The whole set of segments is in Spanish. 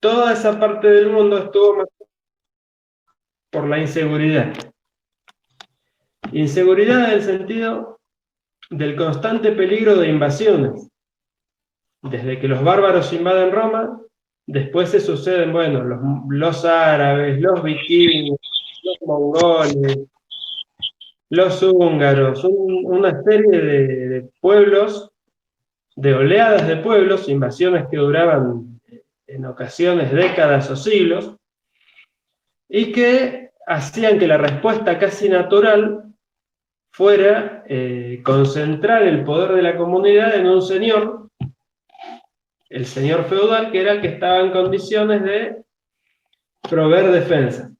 toda esa parte del mundo estuvo marcada por la inseguridad. Inseguridad en el sentido del constante peligro de invasiones. Desde que los bárbaros invaden Roma, después se suceden, bueno, los árabes, los vikingos, los mongoles, los húngaros, una serie de pueblos, de oleadas de pueblos, invasiones que duraban en ocasiones décadas o siglos, y que hacían que la respuesta casi natural fuera concentrar el poder de la comunidad en un señor, el señor feudal, que era el que estaba en condiciones de proveer defensa.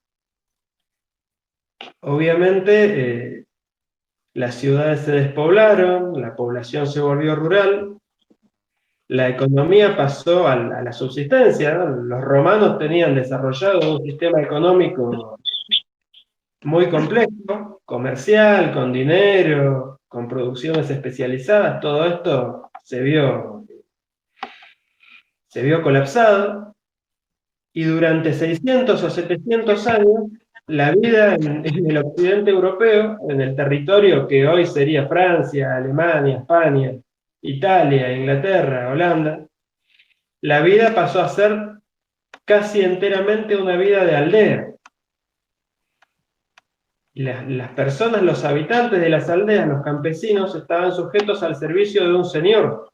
Obviamente, las ciudades se despoblaron, la población se volvió rural, la economía pasó a la subsistencia, ¿no? Los romanos tenían desarrollado un sistema económico muy complejo, comercial, con dinero, con producciones especializadas. Todo esto se vio colapsado, y durante 600 o 700 años la vida en el occidente europeo, en el territorio que hoy sería Francia, Alemania, España, Italia, Inglaterra, Holanda, la vida pasó a ser casi enteramente una vida de aldea. Las personas, los habitantes de las aldeas, los campesinos, estaban sujetos al servicio de un señor,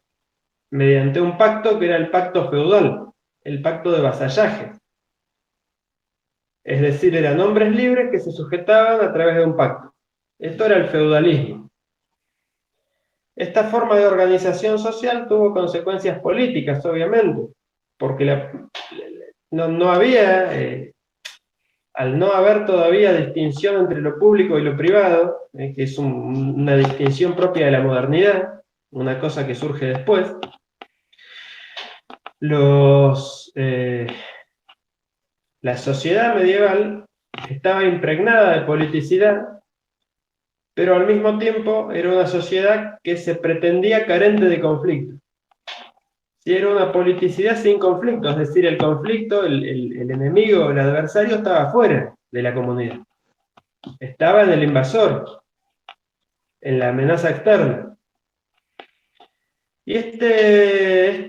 mediante un pacto que era el pacto feudal, el pacto de vasallaje. Es decir, eran hombres libres que se sujetaban a través de un pacto. Esto era el feudalismo. Esta forma de organización social tuvo consecuencias políticas, obviamente, porque no había, al no haber todavía distinción entre lo público y lo privado, que es una distinción propia de la modernidad, una cosa que surge después, la sociedad medieval estaba impregnada de politicidad, pero al mismo tiempo era una sociedad que se pretendía carente de conflicto. Si era una politicidad sin conflicto, es decir, el conflicto, el enemigo, el adversario estaba fuera de la comunidad. Estaba en el invasor, en la amenaza externa. Y este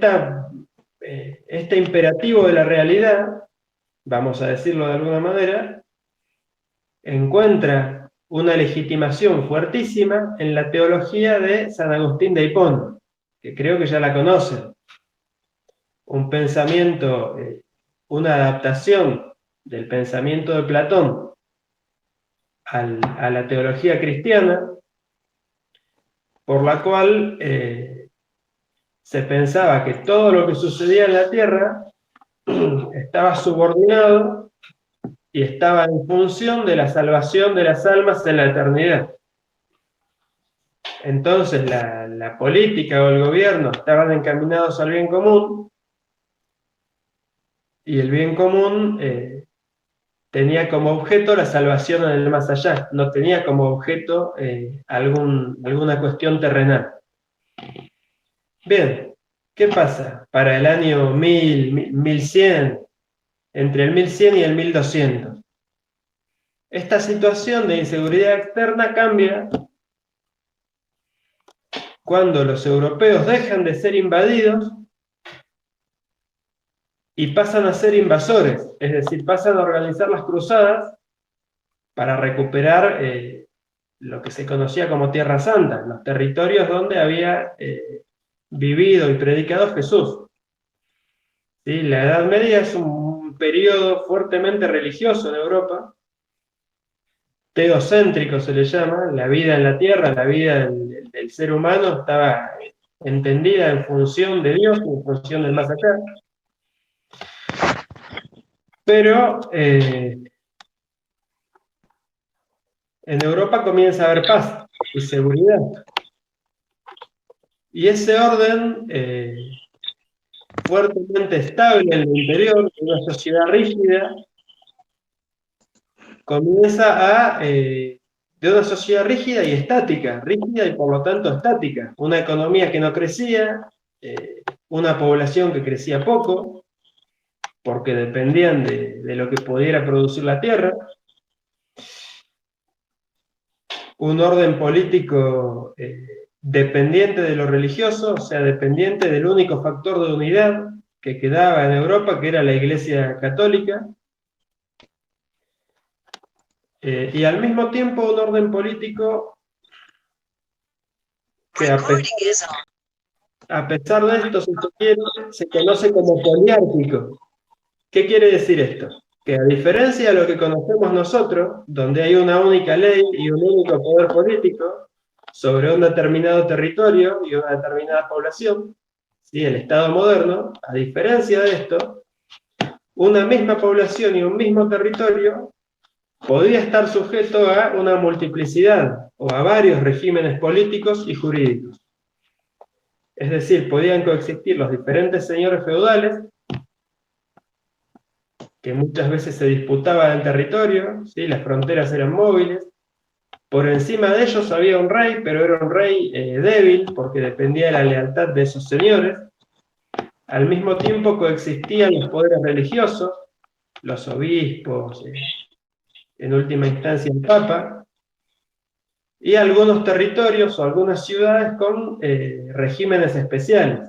imperativo de la realidad, vamos a decirlo de alguna manera, encuentra una legitimación fuertísima en la teología de San Agustín de Hipona, que creo que ya la conocen. Un pensamiento, una adaptación del pensamiento de Platón a la teología cristiana, por la cual se pensaba que todo lo que sucedía en la tierra estaba subordinado y estaba en función de la salvación de las almas en la eternidad. Entonces la política o el gobierno estaban encaminados al bien común, y el bien común tenía como objeto la salvación en el más allá, no tenía como objeto alguna cuestión terrenal. Bien, ¿qué pasa para el año 1100, entre el 1100 y el 1200? Esta situación de inseguridad externa cambia cuando los europeos dejan de ser invadidos y pasan a ser invasores, es decir, pasan a organizar las cruzadas para recuperar lo que se conocía como Tierra Santa, los territorios donde había vivido y predicado Jesús. ¿Sí? La Edad Media es un periodo fuertemente religioso en Europa, teocéntrico se le llama. La vida en la Tierra, la vida del ser humano estaba entendida en función de Dios, en función del más allá. Pero en Europa comienza a haber paz y seguridad. Y ese orden fuertemente estable en el interior de una sociedad rígida comienza de una sociedad rígida y estática, rígida y por lo tanto estática. Una economía que no crecía, una población que crecía poco, porque dependían de lo que pudiera producir la tierra, un orden político dependiente de lo religioso, o sea, dependiente del único factor de unidad que quedaba en Europa, que era la Iglesia Católica, y al mismo tiempo un orden político que a pesar de esto, si se quiere, se conoce como poliárquico. ¿Qué quiere decir esto? Que a diferencia de lo que conocemos nosotros, donde hay una única ley y un único poder político sobre un determinado territorio y una determinada población, ¿sí? El Estado moderno, a diferencia de esto, una misma población y un mismo territorio podía estar sujeto a una multiplicidad o a varios regímenes políticos y jurídicos. Es decir, podían coexistir los diferentes señores feudales, que muchas veces se disputaban el territorio, ¿sí? Las fronteras eran móviles. Por encima de ellos había un rey, pero era un rey débil, porque dependía de la lealtad de esos señores. Al mismo tiempo coexistían los poderes religiosos, los obispos, en última instancia el Papa, y algunos territorios o algunas ciudades con regímenes especiales.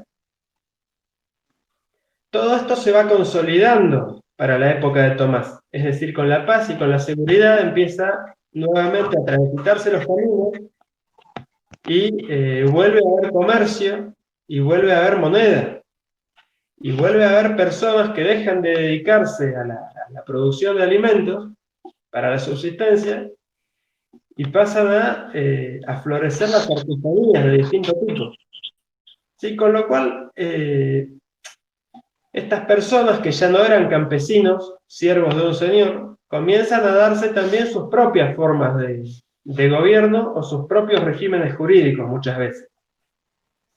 Todo esto se va consolidando para la época de Tomás, es decir, con la paz y con la seguridad empieza nuevamente a transitarse los caminos y vuelve a haber comercio y vuelve a haber moneda y vuelve a haber personas que dejan de dedicarse a la producción de alimentos para la subsistencia y pasan a florecer las artesanías de distintos tipos. ¿Sí? Con lo cual, estas personas que ya no eran campesinos, siervos de un señor, comienzan a darse también sus propias formas de gobierno o sus propios regímenes jurídicos muchas veces,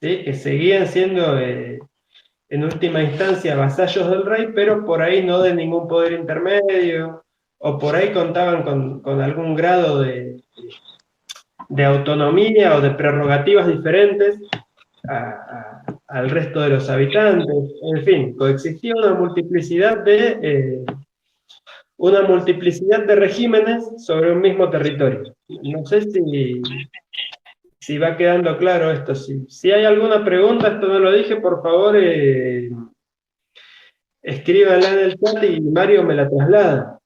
¿sí? Que seguían siendo en última instancia vasallos del rey, pero por ahí no de ningún poder intermedio, o por ahí contaban con algún grado de autonomía o de prerrogativas diferentes al resto de los habitantes. En fin, coexistía una multiplicidad de regímenes sobre un mismo territorio. No sé si va quedando claro esto. Si hay alguna pregunta, esto no lo dije, por favor, escríbanla en el chat y Mario me la traslada.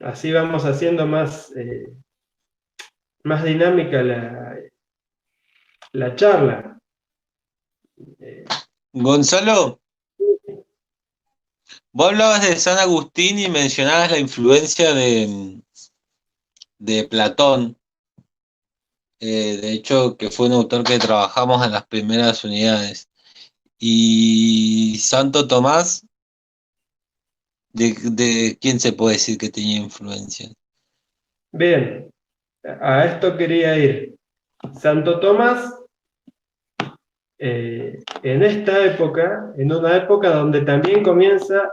Así vamos haciendo más dinámica la charla. Gonzalo, vos hablabas de San Agustín y mencionabas la influencia de Platón. De hecho, que fue un autor que trabajamos en las primeras unidades. Y Santo Tomás, ¿de quién se puede decir que tenía influencia? Bien, a esto quería ir. Santo Tomás, en esta época, en una época donde también comienza,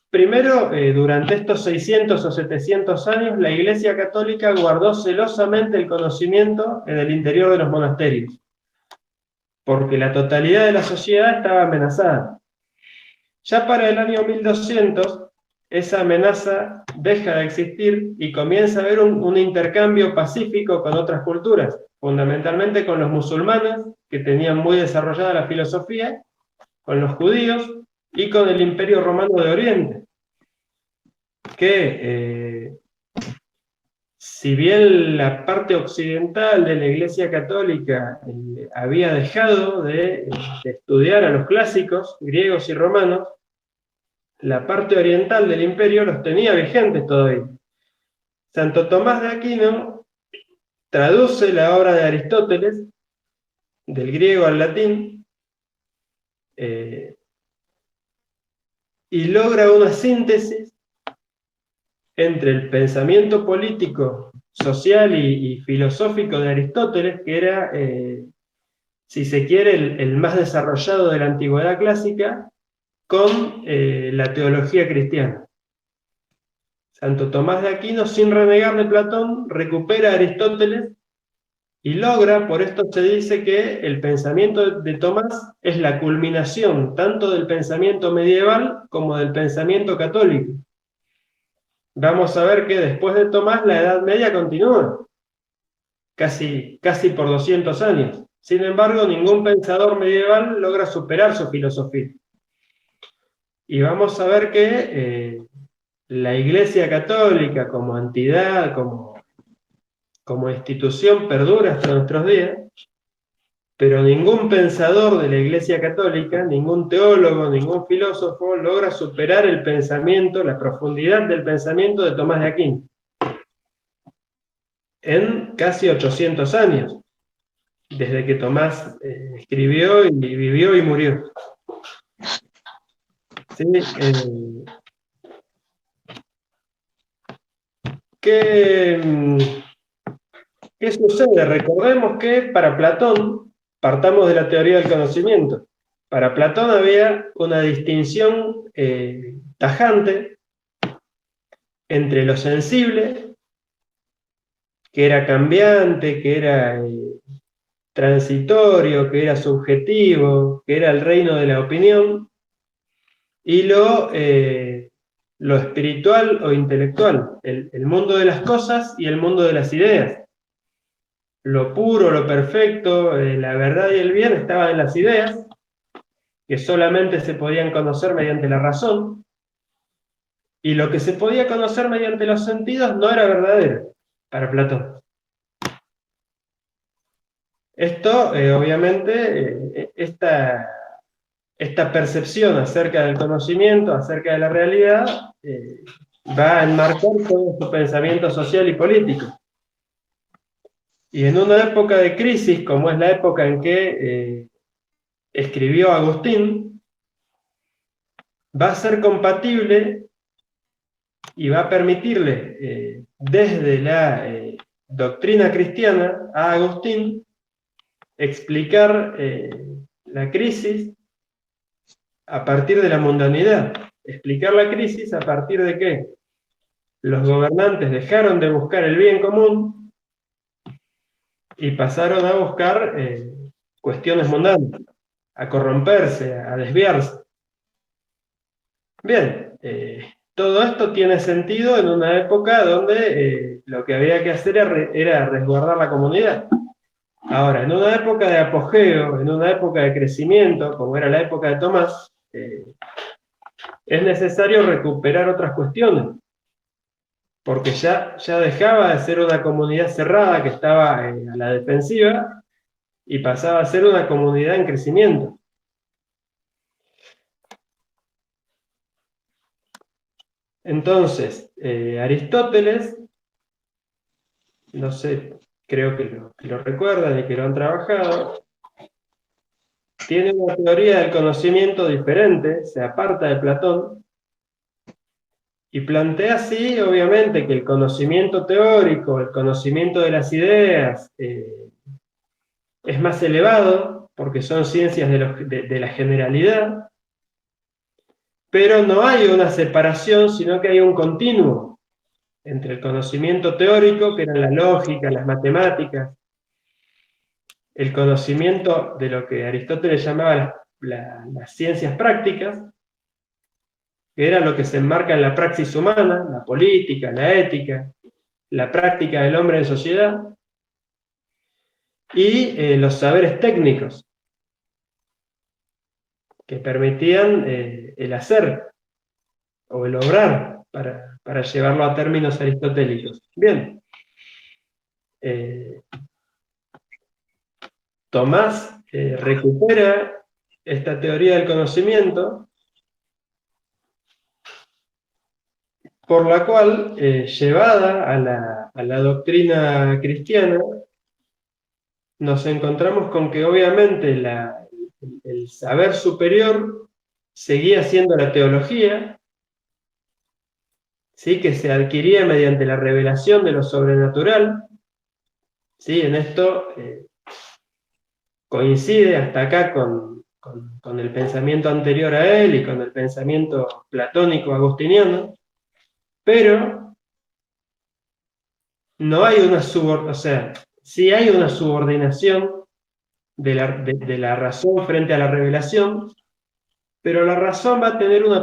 primero, durante estos 600 o 700 años, la Iglesia Católica guardó celosamente el conocimiento en el interior de los monasterios, porque la totalidad de la sociedad estaba amenazada. Ya para el año 1200, esa amenaza deja de existir y comienza a haber un intercambio pacífico con otras culturas, fundamentalmente con los musulmanes, que tenían muy desarrollada la filosofía, con los judíos y con el Imperio Romano de Oriente, que si bien la parte occidental de la Iglesia Católica había dejado de estudiar a los clásicos griegos y romanos, la parte oriental del imperio los tenía vigentes todavía. Santo Tomás de Aquino traduce la obra de Aristóteles del griego al latín y logra una síntesis entre el pensamiento político, social y filosófico de Aristóteles, que era, si se quiere, el más desarrollado de la antigüedad clásica, con la teología cristiana. Santo Tomás de Aquino, sin renegar de Platón, recupera a Aristóteles Y logra, por esto se dice que el pensamiento de Tomás es la culminación tanto del pensamiento medieval como del pensamiento católico. Vamos a ver que después de Tomás la Edad Media continúa, casi por 200 años. Sin embargo, ningún pensador medieval logra superar su filosofía. Y vamos a ver que la Iglesia Católica como entidad, como institución, perdura hasta nuestros días, pero ningún pensador de la Iglesia Católica, ningún teólogo, ningún filósofo logra superar el pensamiento, la profundidad del pensamiento de Tomás de Aquino en casi 800 años, desde que Tomás escribió y vivió y murió. ¿Sí? ¿Qué sucede? Recordemos que para Platón, partamos de la teoría del conocimiento, para Platón había una distinción tajante entre lo sensible, que era cambiante, que era transitorio, que era subjetivo, que era el reino de la opinión, y lo espiritual o intelectual, el mundo de las cosas y el mundo de las ideas. Lo puro, lo perfecto, la verdad y el bien estaban en las ideas, que solamente se podían conocer mediante la razón, y lo que se podía conocer mediante los sentidos no era verdadero para Platón. Esto, obviamente, esta percepción acerca del conocimiento, acerca de la realidad, va a enmarcar todo su pensamiento social y político. Y en una época de crisis, como es la época en que escribió Agustín, va a ser compatible y va a permitirle, desde la doctrina cristiana a Agustín, explicar la crisis a partir de la mundanidad. Explicar la crisis a partir de que los gobernantes dejaron de buscar el bien común y pasaron a buscar cuestiones mundanas, a corromperse, a desviarse. Bien, todo esto tiene sentido en una época donde lo que había que hacer era resguardar la comunidad. Ahora, en una época de apogeo, en una época de crecimiento, como era la época de Tomás, es necesario recuperar otras cuestiones, porque ya dejaba de ser una comunidad cerrada que estaba a la defensiva y pasaba a ser una comunidad en crecimiento. Entonces, Aristóteles, no sé, creo que lo recuerdan y que lo han trabajado, tiene una teoría del conocimiento diferente, se aparta de Platón, y plantea así, obviamente, que el conocimiento teórico, el conocimiento de las ideas, es más elevado, porque son ciencias de la generalidad, pero no hay una separación, sino que hay un continuo entre el conocimiento teórico, que era la lógica, las matemáticas, el conocimiento de lo que Aristóteles llamaba las ciencias prácticas, que era lo que se enmarca en la praxis humana, la política, la ética, la práctica del hombre en sociedad, y los saberes técnicos, que permitían el hacer o el obrar, para llevarlo a términos aristotélicos. Bien. Tomás recupera esta teoría del conocimiento, por la cual, llevada a la doctrina cristiana, nos encontramos con que obviamente el saber superior seguía siendo la teología, ¿sí? Que se adquiría mediante la revelación de lo sobrenatural. ¿Sí? En esto coincide hasta acá con el pensamiento anterior a él y con el pensamiento platónico agustiniano, pero no hay una subordinación, o sea, sí hay una subordinación de la razón frente a la revelación, pero la razón va a tener un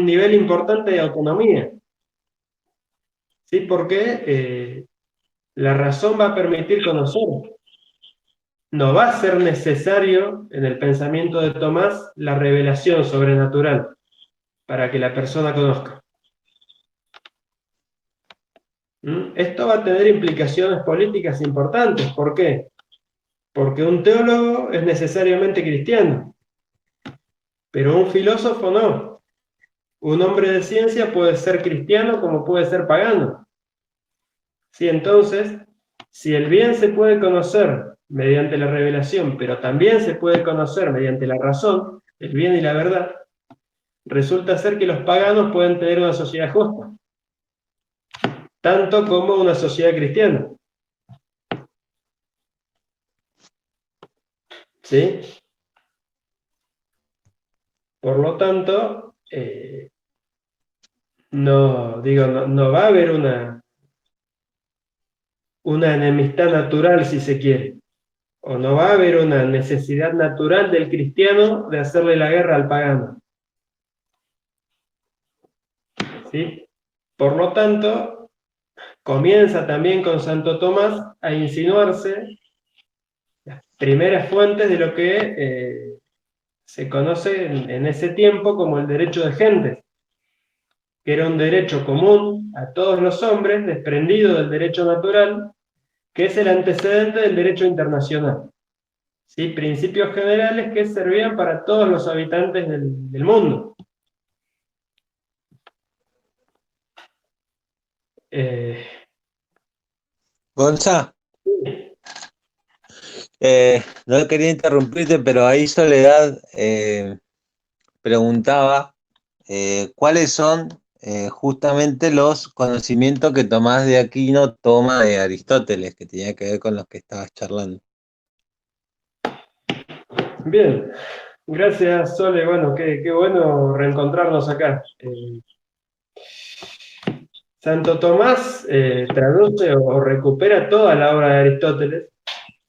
nivel importante de autonomía. ¿Sí? Porque la razón va a permitir conocer. No va a ser necesario en el pensamiento de Tomás la revelación sobrenatural para que la persona conozca. Esto va a tener implicaciones políticas importantes. ¿Por qué? Porque un teólogo es necesariamente cristiano, pero un filósofo no. Un hombre de ciencia puede ser cristiano como puede ser pagano. ¿Sí? Entonces, si el bien se puede conocer mediante la revelación, pero también se puede conocer mediante la razón, el bien y la verdad, resulta ser que los paganos pueden tener una sociedad justa, tanto como una sociedad cristiana. ¿Sí? Por lo tanto, no va a haber una enemistad natural, si se quiere, o no va a haber una necesidad natural del cristiano de hacerle la guerra al pagano. ¿Sí? Por lo tanto, comienza también con Santo Tomás a insinuarse las primeras fuentes de lo que se conoce en ese tiempo como el derecho de gentes, que era un derecho común a todos los hombres, desprendido del derecho natural, que es el antecedente del derecho internacional. ¿Sí? Principios generales que servían para todos los habitantes del mundo. Gonza, no quería interrumpirte, pero ahí Soledad preguntaba cuáles son justamente los conocimientos que Tomás de Aquino toma de Aristóteles, que tenía que ver con los que estabas charlando. Bien, gracias Sole, bueno, qué bueno reencontrarnos acá. Santo Tomás traduce o recupera toda la obra de Aristóteles,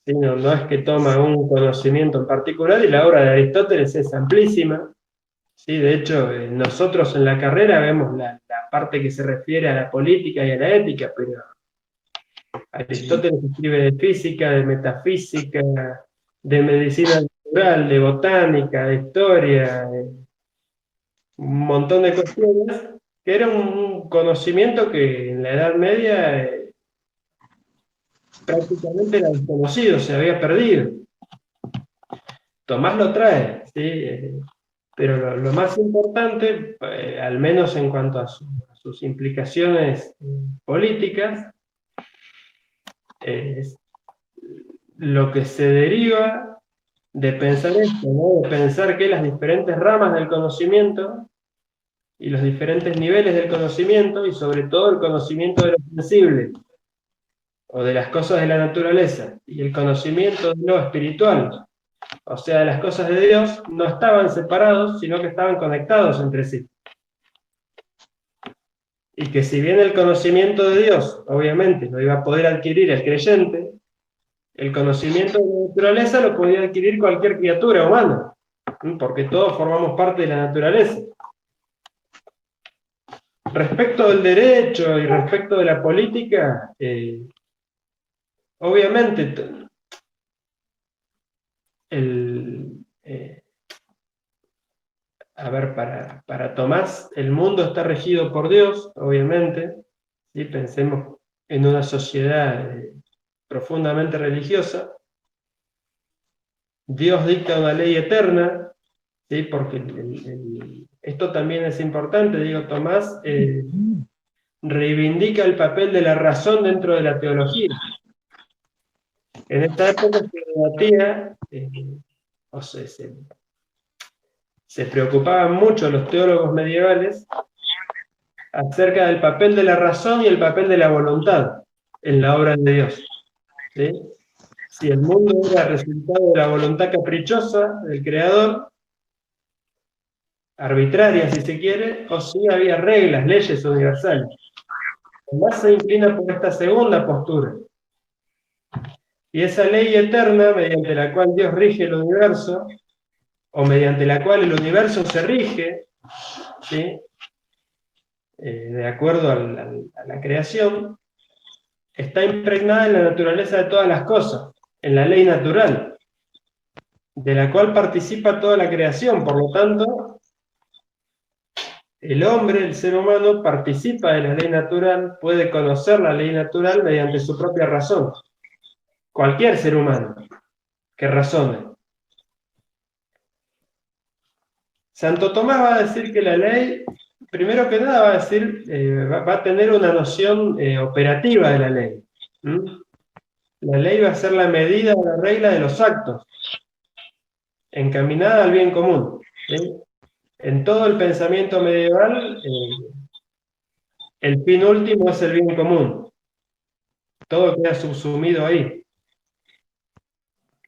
¿sí? No es que toma un conocimiento en particular, y la obra de Aristóteles es amplísima, ¿sí? De hecho, nosotros en la carrera vemos la parte que se refiere a la política y a la ética, pero Aristóteles escribe de física, de metafísica, de medicina natural, de botánica, de historia, un montón de cuestiones, que era un conocimiento que en la Edad Media prácticamente era desconocido, se había perdido. Tomás lo trae, ¿sí? Pero lo más importante, al menos en cuanto a sus implicaciones políticas, es lo que se deriva de pensar esto, ¿no? De pensar que las diferentes ramas del conocimiento y los diferentes niveles del conocimiento, y sobre todo el conocimiento de lo sensible o de las cosas de la naturaleza y el conocimiento de lo espiritual, o sea, de las cosas de Dios, no estaban separados, sino que estaban conectados entre sí. Y que si bien el conocimiento de Dios, obviamente, lo iba a poder adquirir el creyente, el conocimiento de la naturaleza lo podía adquirir cualquier criatura humana, porque todos formamos parte de la naturaleza. Respecto del derecho y respecto de la política, obviamente, para Tomás, el mundo está regido por Dios, obviamente, ¿sí? Pensemos en una sociedad profundamente religiosa. Dios dicta una ley eterna, ¿sí? Porque esto también es importante, digo, Tomás reivindica el papel de la razón dentro de la teología. En esta época se debatía, o sea, se preocupaban mucho los teólogos medievales acerca del papel de la razón y el papel de la voluntad en la obra de Dios. ¿Sí? Si el mundo era resultado de la voluntad caprichosa del Creador, arbitraria si se quiere, o si había reglas, leyes universales. Tomás se inclina por esta segunda postura. Y esa ley eterna, mediante la cual Dios rige el universo, o mediante la cual el universo se rige, ¿sí? De acuerdo a la creación, está impregnada en la naturaleza de todas las cosas, en la ley natural, de la cual participa toda la creación. Por lo tanto, el hombre, el ser humano, participa de la ley natural, puede conocer la ley natural mediante su propia razón. Cualquier ser humano que razone. Santo Tomás va a decir que la ley, primero que nada, va a decir, va a tener una noción operativa de la ley. ¿Mm? La ley va a ser la medida o la regla de los actos, encaminada al bien común. ¿Sí? En todo el pensamiento medieval, el fin último es el bien común. Todo queda subsumido ahí.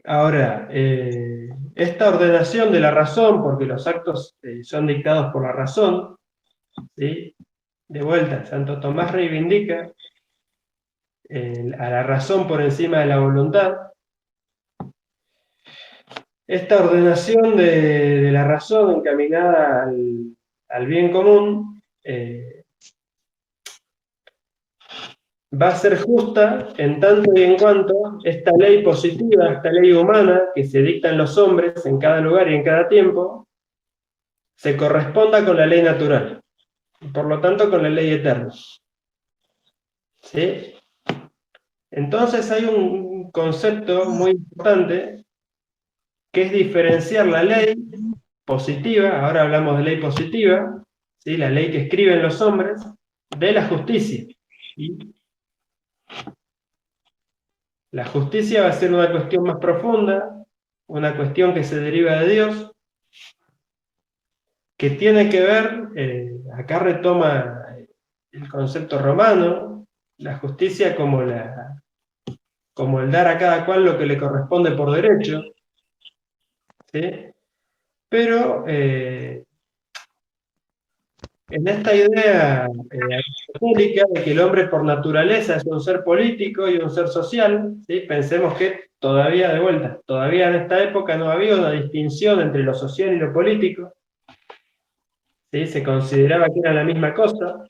Ahora, esta ordenación de la razón, porque los actos son dictados por la razón, ¿sí? De vuelta, Santo Tomás reivindica a la razón por encima de la voluntad. Esta ordenación de la razón encaminada al bien común va a ser justa en tanto y en cuanto esta ley positiva, esta ley humana que se dicta en los hombres en cada lugar y en cada tiempo, se corresponda con la ley natural, y por lo tanto con la ley eterna. ¿Sí? Entonces hay un concepto muy importante que es diferenciar la ley positiva, ahora hablamos de ley positiva, ¿sí? La ley que escriben los hombres, de la justicia. ¿Sí? La justicia va a ser una cuestión más profunda, una cuestión que se deriva de Dios, que tiene que ver, acá retoma el concepto romano, la justicia como el dar a cada cual lo que le corresponde por derecho, ¿sí? Pero en esta idea aristotélica de que el hombre por naturaleza es un ser político y un ser social, ¿sí? Pensemos que todavía, de vuelta, todavía en esta época no había una distinción entre lo social y lo político, ¿sí? Se consideraba que era la misma cosa,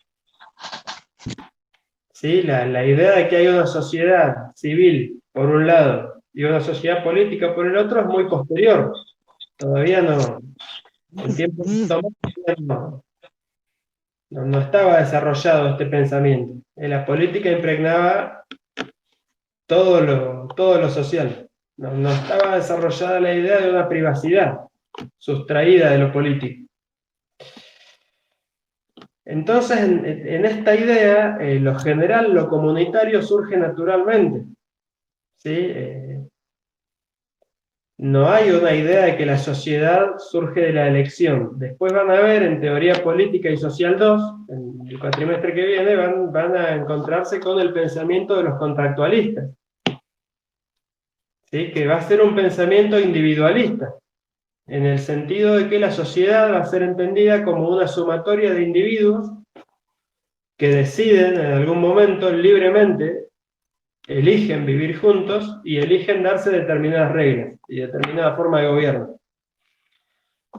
¿sí? La idea de que hay una sociedad civil por un lado y una sociedad política por el otro es muy posterior. Todavía no, en tiempos no estaba desarrollado este pensamiento. En la política impregnaba todo lo social. No estaba desarrollada la idea de una privacidad sustraída de lo político. Entonces, en esta idea, lo general, lo comunitario surge naturalmente. ¿Sí? No hay una idea de que la sociedad surge de la elección. Después van a ver en Teoría Política y Social 2, en el cuatrimestre que viene, van a encontrarse con el pensamiento de los contractualistas. ¿Sí? Que va a ser un pensamiento individualista, en el sentido de que la sociedad va a ser entendida como una sumatoria de individuos que deciden en algún momento libremente, eligen vivir juntos y eligen darse determinadas reglas y determinada forma de gobierno.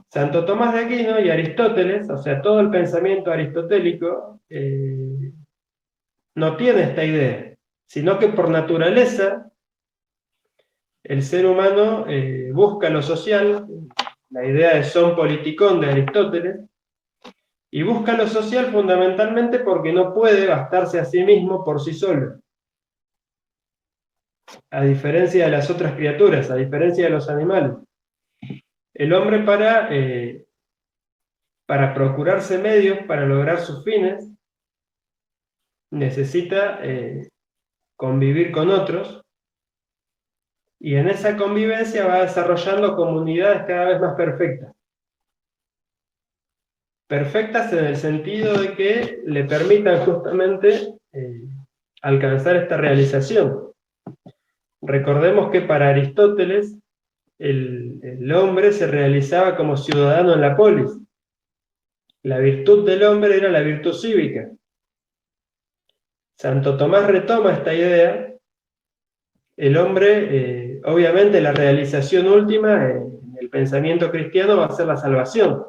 Santo Tomás de Aquino y Aristóteles, o sea, todo el pensamiento aristotélico, no tiene esta idea, sino que por naturaleza el ser humano busca lo social, la idea de son politikon de Aristóteles, y busca lo social fundamentalmente porque no puede bastarse a sí mismo por sí solo. A diferencia de las otras criaturas, a diferencia de los animales. El hombre para procurarse medios, para lograr sus fines, necesita convivir con otros, y en esa convivencia va desarrollando comunidades cada vez más perfectas. Perfectas en el sentido de que le permitan justamente alcanzar esta realización. Recordemos que para Aristóteles el hombre se realizaba como ciudadano en la polis. La virtud del hombre era la virtud cívica. Santo Tomás retoma esta idea. El hombre, obviamente la realización última en el pensamiento cristiano va a ser la salvación,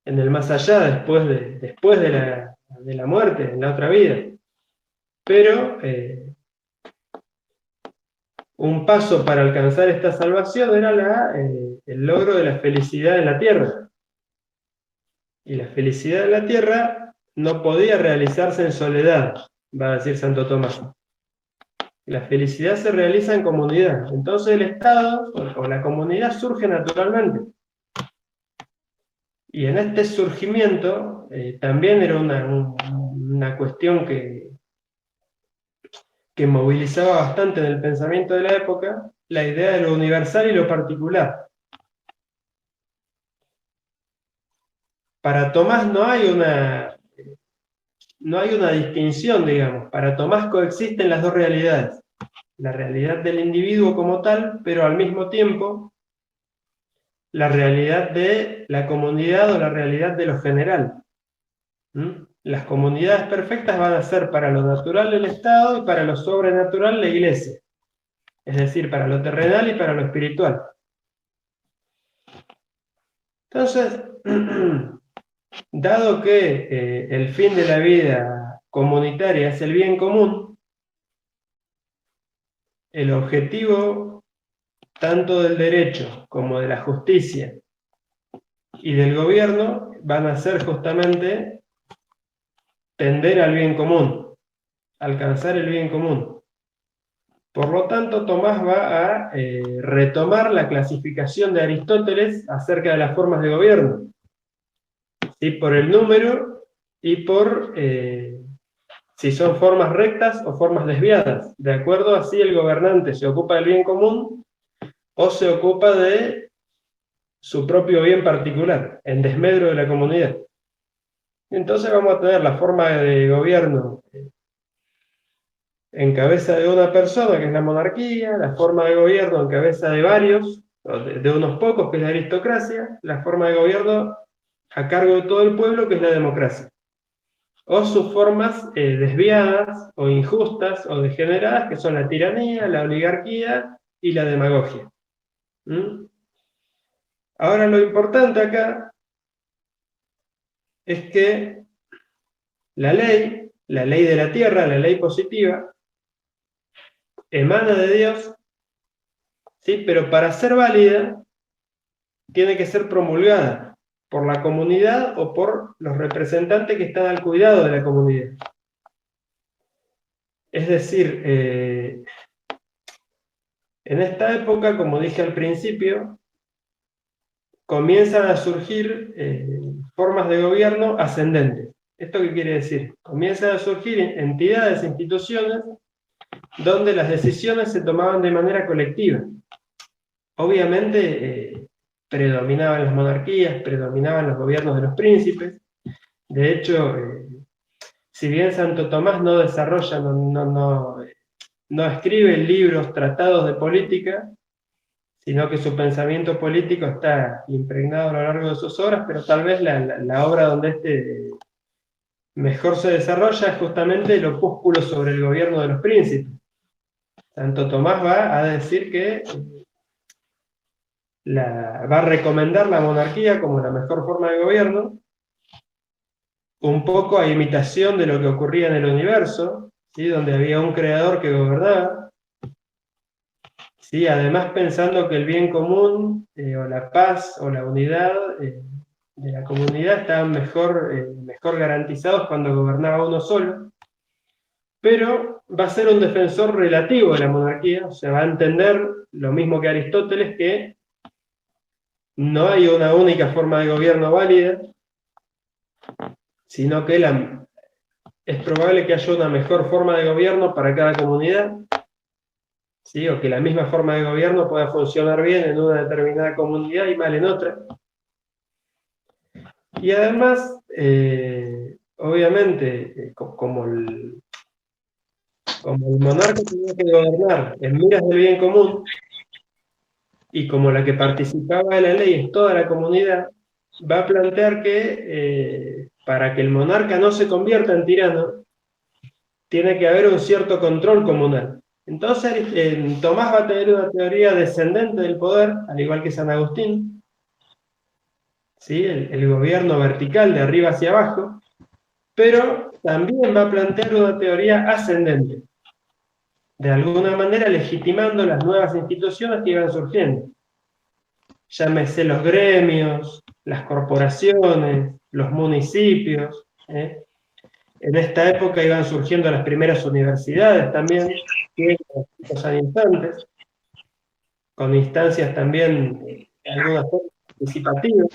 en el más allá, después de la muerte, en la otra vida. Pero un paso para alcanzar esta salvación era el logro de la felicidad en la tierra. Y la felicidad en la tierra no podía realizarse en soledad, va a decir Santo Tomás. La felicidad se realiza en comunidad. Entonces el Estado o la comunidad surge naturalmente. Y en este surgimiento también era una cuestión que movilizaba bastante en el pensamiento de la época, la idea de lo universal y lo particular. Para Tomás no hay una distinción, digamos. Para Tomás coexisten las dos realidades. La realidad del individuo como tal, pero al mismo tiempo la realidad de la comunidad o la realidad de lo general. Las comunidades perfectas van a ser para lo natural el Estado y para lo sobrenatural la Iglesia. Es decir, para lo terrenal y para lo espiritual. Entonces, dado que el fin de la vida comunitaria es el bien común, el objetivo tanto del derecho como de la justicia y del gobierno van a ser justamente tender al bien común, alcanzar el bien común. Por lo tanto, Tomás va a retomar la clasificación de Aristóteles acerca de las formas de gobierno, ¿sí? Por el número y por si son formas rectas o formas desviadas. De acuerdo, así el gobernante se ocupa del bien común o se ocupa de su propio bien particular, en desmedro de la comunidad. Entonces vamos a tener la forma de gobierno en cabeza de una persona, que es la monarquía, la forma de gobierno en cabeza de varios, o de unos pocos, que es la aristocracia, la forma de gobierno a cargo de todo el pueblo, que es la democracia. O sus formas desviadas, o injustas, o degeneradas, que son la tiranía, la oligarquía y la demagogia. Ahora lo importante acá es que la ley de la tierra, la ley positiva, emana de Dios, ¿sí? Pero para ser válida, tiene que ser promulgada por la comunidad o por los representantes que están al cuidado de la comunidad. Es decir, en esta época, como dije al principio, comienzan a surgir formas de gobierno ascendentes. ¿Esto qué quiere decir? Comienzan a surgir entidades, instituciones, donde las decisiones se tomaban de manera colectiva. Obviamente predominaban las monarquías, predominaban los gobiernos de los príncipes. De hecho, si bien Santo Tomás no desarrolla, no escribe libros, tratados de política, sino que su pensamiento político está impregnado a lo largo de sus obras, pero tal vez la obra donde este mejor se desarrolla es justamente el opúsculo sobre el gobierno de los príncipes. Santo Tomás va a decir que va a recomendar la monarquía como la mejor forma de gobierno, un poco a imitación de lo que ocurría en el universo, ¿sí? Donde había un creador que gobernaba, ¿sí? Además pensando que el bien común, o la paz, o la unidad de la comunidad estaban mejor garantizados cuando gobernaba uno solo, pero va a ser un defensor relativo de la monarquía, o sea, va a entender lo mismo que Aristóteles, que no hay una única forma de gobierno válida, sino que es probable que haya una mejor forma de gobierno para cada comunidad, ¿sí? O que la misma forma de gobierno pueda funcionar bien en una determinada comunidad y mal en otra. Y además, obviamente, como el monarca tenía que gobernar en miras del bien común, y como la que participaba de la ley es toda la comunidad, va a plantear que para que el monarca no se convierta en tirano, tiene que haber un cierto control comunal. Entonces, Tomás va a tener una teoría descendente del poder, al igual que San Agustín, ¿sí? El gobierno vertical de arriba hacia abajo, pero también va a plantear una teoría ascendente, de alguna manera legitimando las nuevas instituciones que iban surgiendo. Llámese los gremios, las corporaciones, los municipios. En esta época iban surgiendo las primeras universidades también, que los años antes, con instancias también, de alguna forma, participativas.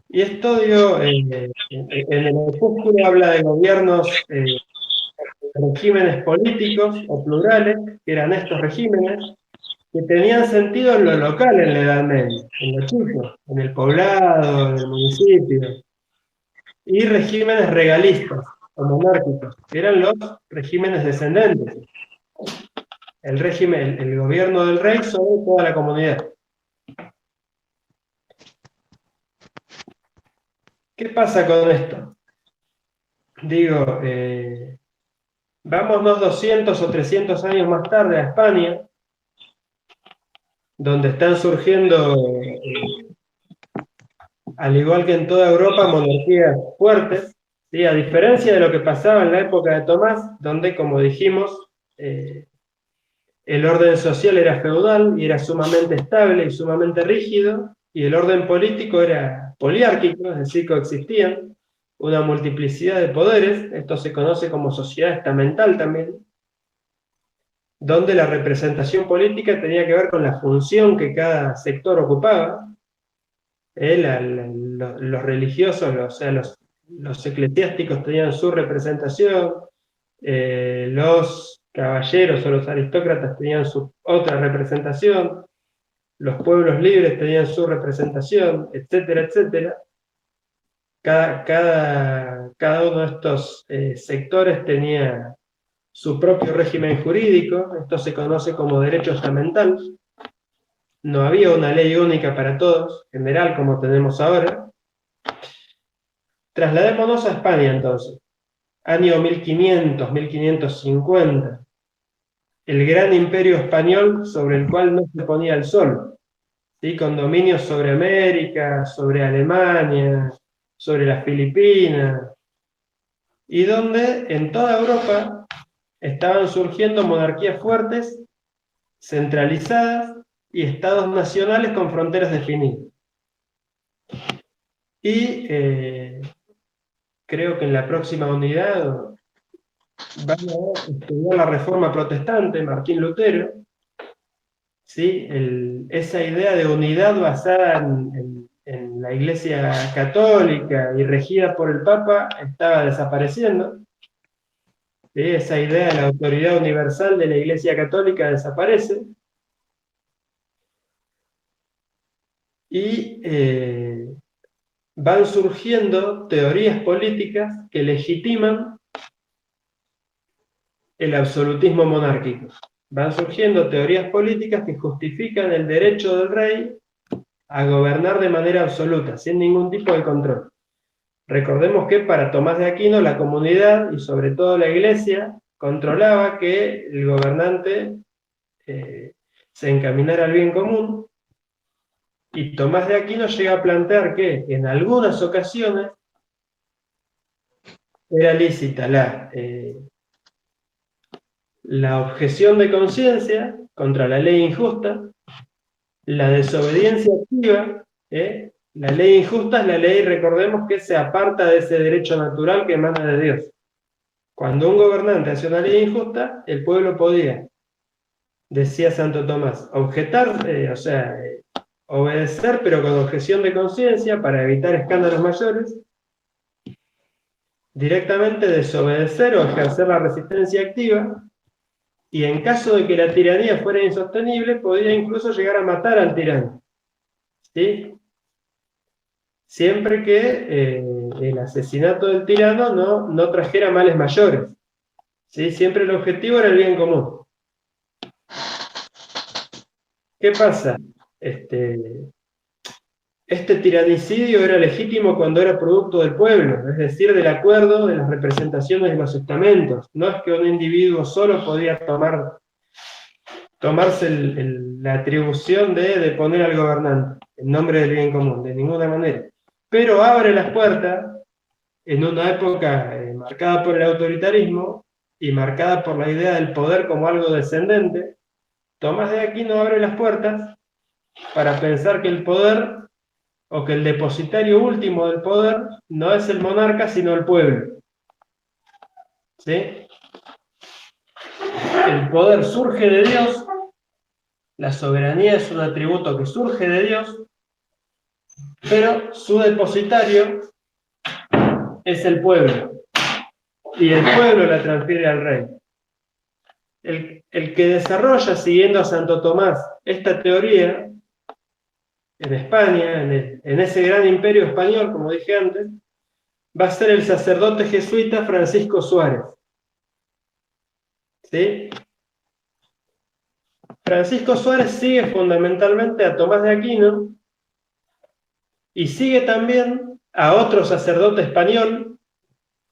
Y esto, digo, en el opúsculo habla de gobiernos, regímenes políticos o plurales, que eran estos regímenes, que tenían sentido en lo local en la Edad Media, en lo chico, en el poblado, en el municipio, y regímenes regalistas o monárquicos, que eran los regímenes descendentes, el régimen, el gobierno del rey sobre toda la comunidad. ¿Qué pasa con esto? Digo, vámonos 200 o 300 años más tarde a España, donde están surgiendo, al igual que en toda Europa, monarquías fuertes, ¿sí? A diferencia de lo que pasaba en la época de Tomás, donde, como dijimos, el orden social era feudal y era sumamente estable y sumamente rígido, y el orden político era poliárquico, es decir, coexistían una multiplicidad de poderes. Esto se conoce como sociedad estamental también, donde la representación política tenía que ver con la función que cada sector ocupaba. Los religiosos, o sea, los eclesiásticos tenían su representación, los caballeros o los aristócratas tenían su otra representación, los pueblos libres tenían su representación, etcétera, etcétera. Cada uno de estos sectores tenía su propio régimen jurídico. Esto se conoce como derecho estamental. No había una ley única para todos, general, como tenemos ahora. Trasladémonos a España entonces, año 1500, 1550, el gran imperio español sobre el cual no se ponía el sol, ¿sí? Con dominios sobre América, sobre Alemania, sobre las Filipinas, y donde en toda Europa estaban surgiendo monarquías fuertes, centralizadas, y estados nacionales con fronteras definidas. Y creo que en la próxima unidad vamos a estudiar la Reforma Protestante, Martín Lutero, ¿sí? Esa idea de unidad basada en la Iglesia Católica y regida por el Papa estaba desapareciendo. ¿Sí? Esa idea de la autoridad universal de la Iglesia Católica desaparece. Y van surgiendo teorías políticas que legitiman el absolutismo monárquico. Van surgiendo teorías políticas que justifican el derecho del rey a gobernar de manera absoluta, sin ningún tipo de control. Recordemos que para Tomás de Aquino la comunidad, y sobre todo la iglesia, controlaba que el gobernante se encaminara al bien común, y Tomás de Aquino llega a plantear que en algunas ocasiones era lícita la objeción de conciencia contra la ley injusta, la desobediencia activa. La ley injusta es la ley, recordemos, que se aparta de ese derecho natural que emana de Dios. Cuando un gobernante hace una ley injusta, el pueblo podía, decía Santo Tomás, objetar, o sea, obedecer, pero con objeción de conciencia para evitar escándalos mayores, directamente desobedecer o ejercer la resistencia activa, y en caso de que la tiranía fuera insostenible, podía incluso llegar a matar al tirano, ¿sí? Siempre que el asesinato del tirano no trajera males mayores, ¿sí? Siempre el objetivo era el bien común. ¿Qué pasa? este tiranicidio era legítimo cuando era producto del pueblo, es decir, del acuerdo de las representaciones de los estamentos. No es que un individuo solo podía tomarse la atribución de poner al gobernante en nombre del bien común, de ninguna manera. Pero abre las puertas en una época marcada por el autoritarismo y marcada por la idea del poder como algo descendente. Tomás de Aquino abre las puertas para pensar que el poder, o que el depositario último del poder, no es el monarca, sino el pueblo. ¿Sí? El poder surge de Dios, la soberanía es un atributo que surge de Dios, pero su depositario es el pueblo, y el pueblo la transfiere al rey. El que desarrolla, siguiendo a Santo Tomás, esta teoría en España, en ese gran imperio español, como dije antes, va a ser el sacerdote jesuita Francisco Suárez. ¿Sí? Francisco Suárez sigue fundamentalmente a Tomás de Aquino y sigue también a otro sacerdote español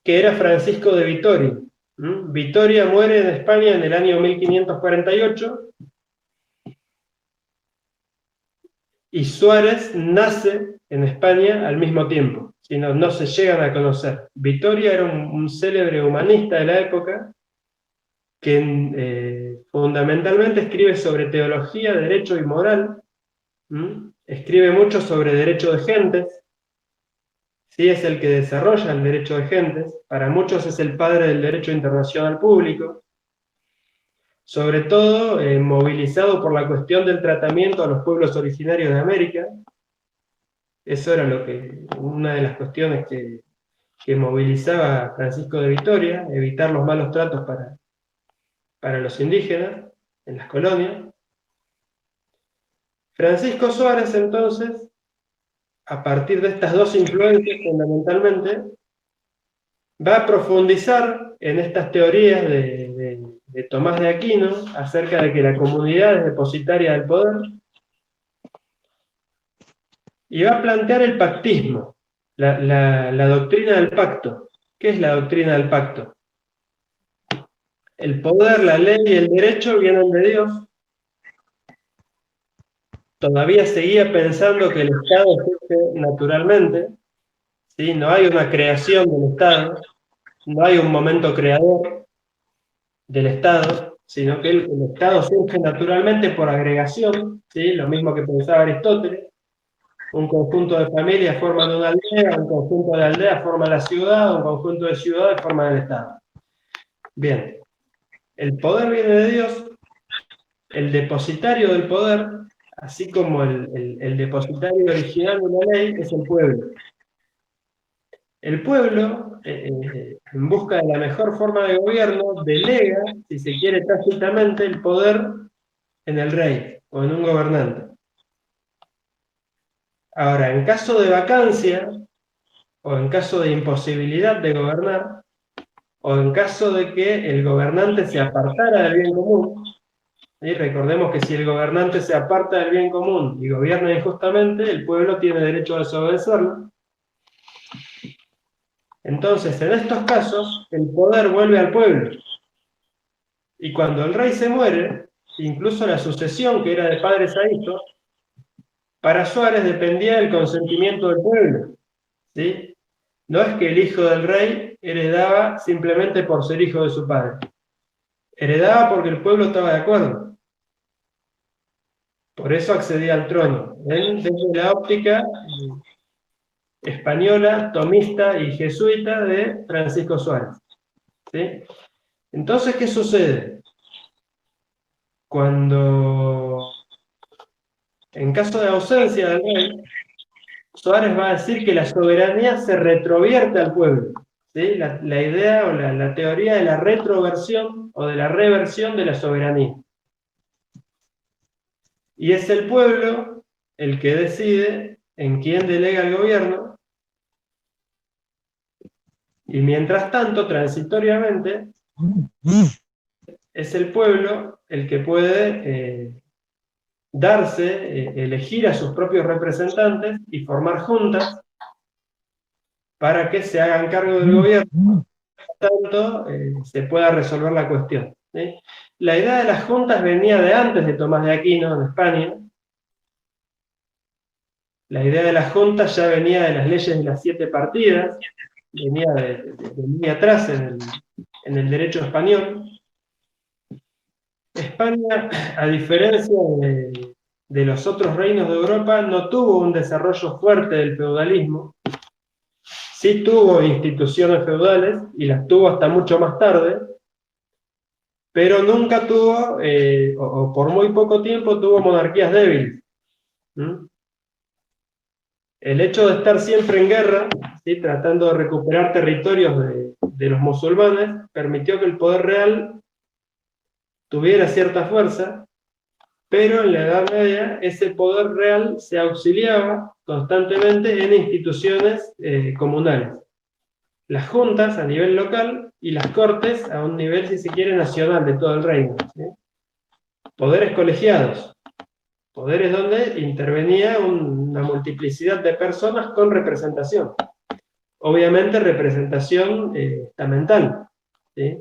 que era Francisco de Vitoria. Vitoria muere en España en el año 1548 y Suárez nace en España al mismo tiempo, si no se llegan a conocer. Vitoria era un célebre humanista de la época que fundamentalmente escribe sobre teología, derecho y moral. Escribe mucho sobre derecho de gentes. Sí, es el que desarrolla el derecho de gentes. Para muchos es el padre del derecho internacional público. Sobre todo movilizado por la cuestión del tratamiento a los pueblos originarios de América. Eso era una de las cuestiones que movilizaba a Francisco de Vitoria, evitar los malos tratos para los indígenas en las colonias. Francisco Suárez, entonces, a partir de estas dos influencias fundamentalmente, va a profundizar en estas teorías de Tomás de Aquino acerca de que la comunidad es depositaria del poder y va a plantear el pactismo, la doctrina del pacto. ¿Qué es la doctrina del pacto? El poder, la ley y el derecho vienen de Dios. Todavía seguía pensando que el Estado surge naturalmente, ¿sí? No hay una creación del Estado, no hay un momento creador del Estado, sino que el Estado surge naturalmente por agregación, ¿sí? Lo mismo que pensaba Aristóteles. Un conjunto de familias forman una aldea, un conjunto de aldeas forma la ciudad, un conjunto de ciudades forman el Estado. Bien, el poder viene de Dios, el depositario del poder, así como el depositario original de la ley, es el pueblo. El pueblo, en busca de la mejor forma de gobierno, delega, si se quiere tácitamente, el poder en el rey o en un gobernante. Ahora, en caso de vacancia, o en caso de imposibilidad de gobernar, o en caso de que el gobernante se apartara del bien común, ¿sí? Recordemos que si el gobernante se aparta del bien común y gobierna injustamente, el pueblo tiene derecho a desobedecerlo. Entonces, en estos casos, el poder vuelve al pueblo. Y cuando el rey se muere, incluso la sucesión, que era de padres a hijos, para Suárez dependía del consentimiento del pueblo. ¿Sí? No es que el hijo del rey heredaba simplemente por ser hijo de su padre. Heredaba porque el pueblo estaba de acuerdo. Por eso accedía al trono. Desde la óptica española, tomista y jesuita de Francisco Suárez. ¿Sí? Entonces, ¿qué sucede? Cuando, en caso de ausencia del rey, Suárez va a decir que la soberanía se retrovierte al pueblo. ¿Sí? La idea o la teoría de la retroversión o de la reversión de la soberanía. Y es el pueblo el que decide en quién delega el gobierno, y mientras tanto, transitoriamente, es el pueblo el que puede elegir a sus propios representantes y formar juntas para que se hagan cargo del gobierno, tanto se pueda resolver la cuestión, ¿sí? La idea de las juntas venía de antes de Tomás de Aquino en España. La idea de las juntas ya venía de las leyes de las 7 partidas, venía de muy atrás en el derecho español. España, a diferencia de los otros reinos de Europa, no tuvo un desarrollo fuerte del feudalismo. Sí tuvo instituciones feudales, y las tuvo hasta mucho más tarde, pero nunca tuvo, o por muy poco tiempo, tuvo monarquías débiles. ¿Mm? El hecho de estar siempre en guerra, ¿sí?, tratando de recuperar territorios de los musulmanes, permitió que el poder real tuviera cierta fuerza, pero en la Edad Media ese poder real se auxiliaba constantemente en instituciones comunales. Las juntas a nivel local y las cortes a un nivel, si se quiere, nacional de todo el reino, ¿sí? Poderes colegiados, poderes donde intervenía una multiplicidad de personas con representación. Obviamente representación estamental, ¿sí?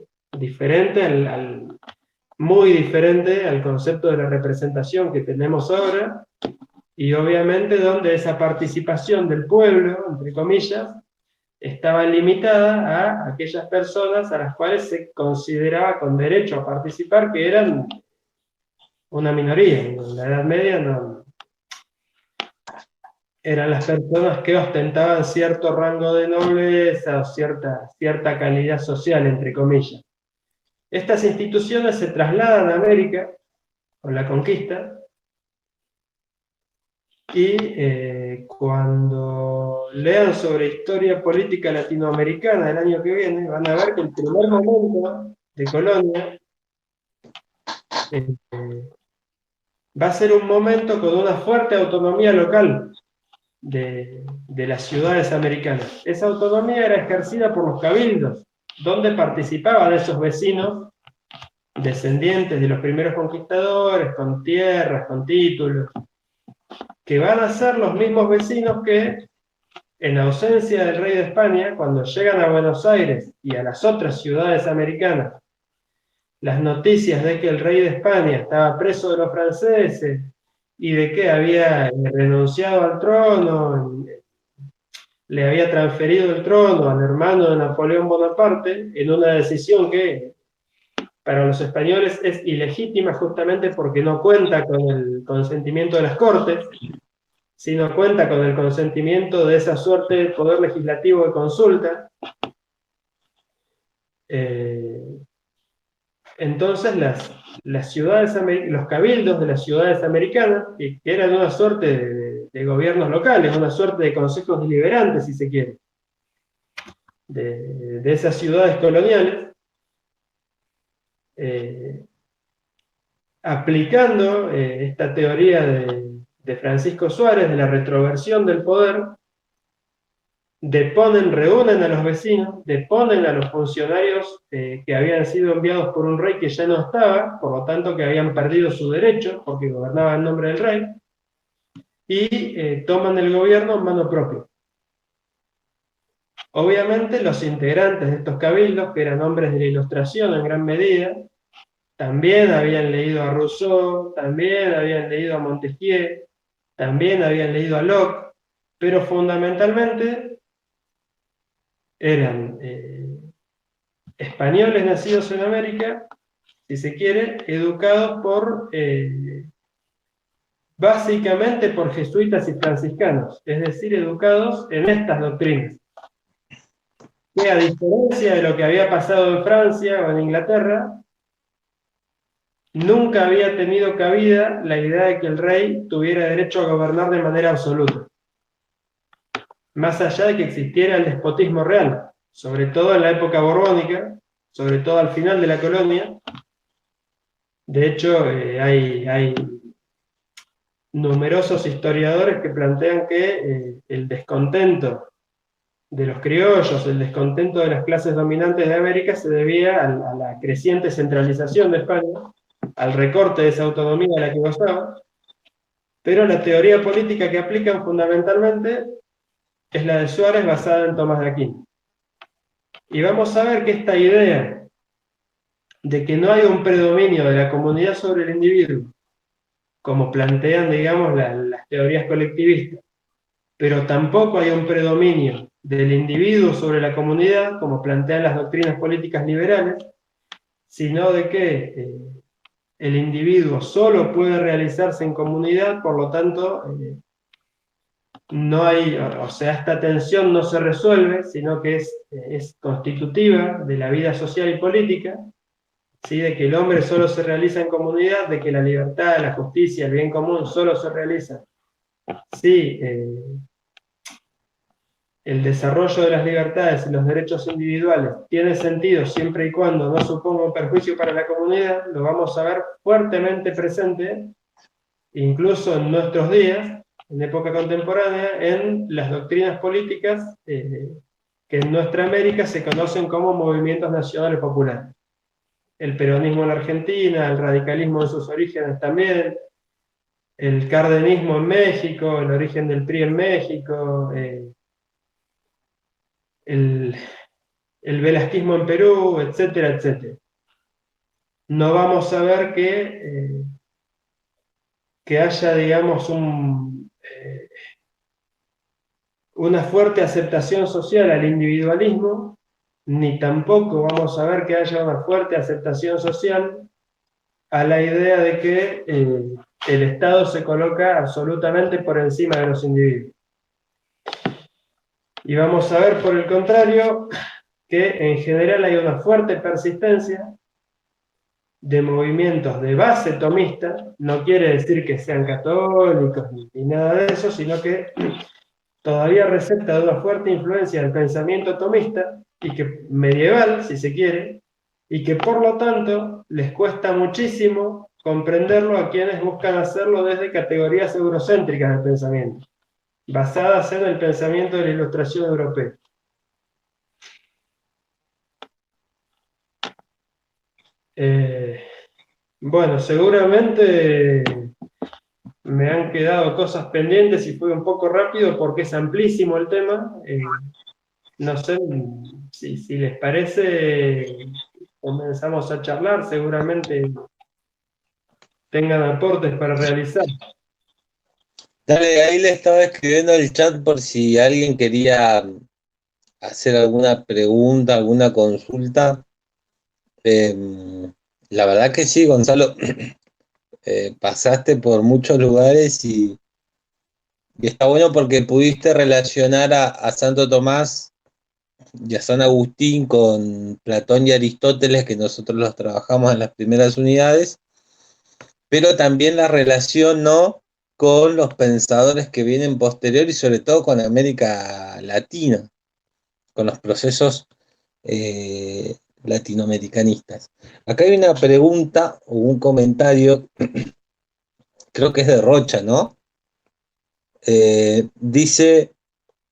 Muy diferente al concepto de la representación que tenemos ahora, y obviamente donde esa participación del pueblo, entre comillas, estaba limitada a aquellas personas a las cuales se consideraba con derecho a participar, que eran una minoría. En la Edad Media no, eran las personas que ostentaban cierto rango de nobleza o cierta calidad social, entre comillas. Estas instituciones se trasladan a América con la conquista, y cuando lean sobre historia política latinoamericana el año que viene, van a ver que el primer momento de colonia va a ser un momento con una fuerte autonomía local de las ciudades americanas. Esa autonomía era ejercida por los cabildos, donde participaban esos vecinos descendientes de los primeros conquistadores, con tierras, con títulos, que van a ser los mismos vecinos que, en ausencia del rey de España, cuando llegan a Buenos Aires y a las otras ciudades americanas, las noticias de que el rey de España estaba preso de los franceses y de que había renunciado al trono, le había transferido el trono al hermano de Napoleón Bonaparte, en una decisión que para los españoles es ilegítima, justamente porque no cuenta con el consentimiento de las Cortes, sino cuenta con el consentimiento de esa suerte de poder legislativo de consulta. Entonces las ciudades, los cabildos de las ciudades americanas, que eran una suerte de gobiernos locales, una suerte de consejos deliberantes, si se quiere, de esas ciudades coloniales, aplicando esta teoría de Francisco Suárez, de la retroversión del poder, reúnen a los vecinos, deponen a los funcionarios que habían sido enviados por un rey que ya no estaba, por lo tanto que habían perdido su derecho, porque gobernaba en nombre del rey, y toman el gobierno en mano propia. Obviamente los integrantes de estos cabildos, que eran hombres de la Ilustración en gran medida, también habían leído a Rousseau, también habían leído a Montesquieu, también habían leído a Locke, pero fundamentalmente eran españoles nacidos en América, si se quiere, educados básicamente por jesuitas y franciscanos, es decir, educados en estas doctrinas, que a diferencia de lo que había pasado en Francia o en Inglaterra, nunca había tenido cabida la idea de que el rey tuviera derecho a gobernar de manera absoluta, más allá de que existiera el despotismo real, sobre todo en la época borbónica, sobre todo al final de la colonia. De hecho, hay numerosos historiadores que plantean que el descontento de los criollos, el descontento de las clases dominantes de América se debía a la creciente centralización de España, al recorte de esa autonomía de la que gozaba, pero la teoría política que aplican fundamentalmente es la de Suárez basada en Tomás de Aquino. Y vamos a ver que esta idea de que no hay un predominio de la comunidad sobre el individuo, como plantean, digamos, las teorías colectivistas, pero tampoco hay un predominio del individuo sobre la comunidad, como plantean las doctrinas políticas liberales, sino de que el individuo solo puede realizarse en comunidad, por lo tanto, no hay, o sea, esta tensión no se resuelve, sino que es constitutiva de la vida social y política, ¿sí? De que el hombre solo se realiza en comunidad, de que la libertad, la justicia, el bien común solo se realiza si el desarrollo de las libertades y los derechos individuales tiene sentido siempre y cuando no suponga un perjuicio para la comunidad. Lo vamos a ver fuertemente presente, incluso en nuestros días, en época contemporánea, en las doctrinas políticas que en nuestra América se conocen como movimientos nacionales populares. El peronismo en la Argentina, el radicalismo en sus orígenes también, el cardenismo en México, el origen del PRI en México, el, el velasquismo en Perú, etcétera, etcétera. No vamos a ver que haya, digamos, una fuerte aceptación social al individualismo, ni tampoco vamos a ver que haya una fuerte aceptación social a la idea de que el Estado se coloca absolutamente por encima de los individuos. Y vamos a ver, por el contrario, que en general hay una fuerte persistencia de movimientos de base tomista. No quiere decir que sean católicos ni nada de eso, sino que todavía receta de una fuerte influencia del pensamiento tomista, y que medieval, si se quiere, y que por lo tanto les cuesta muchísimo comprenderlo a quienes buscan hacerlo desde categorías eurocéntricas del pensamiento, basadas en el pensamiento de la Ilustración europea. Bueno, seguramente me han quedado cosas pendientes y fue un poco rápido porque es amplísimo el tema. No sé si les parece, comenzamos a charlar, seguramente tengan aportes para realizar. Dale, ahí le estaba escribiendo el chat por si alguien quería hacer alguna pregunta, alguna consulta. La verdad que sí, Gonzalo, pasaste por muchos lugares y está bueno porque pudiste relacionar a Santo Tomás y a San Agustín con Platón y Aristóteles, que nosotros los trabajamos en las primeras unidades, pero también la relación, ¿no?, con los pensadores que vienen posterior y sobre todo con América Latina, con los procesos latinoamericanistas. Acá hay una pregunta o un comentario, creo que es de Rocha, ¿no? Dice,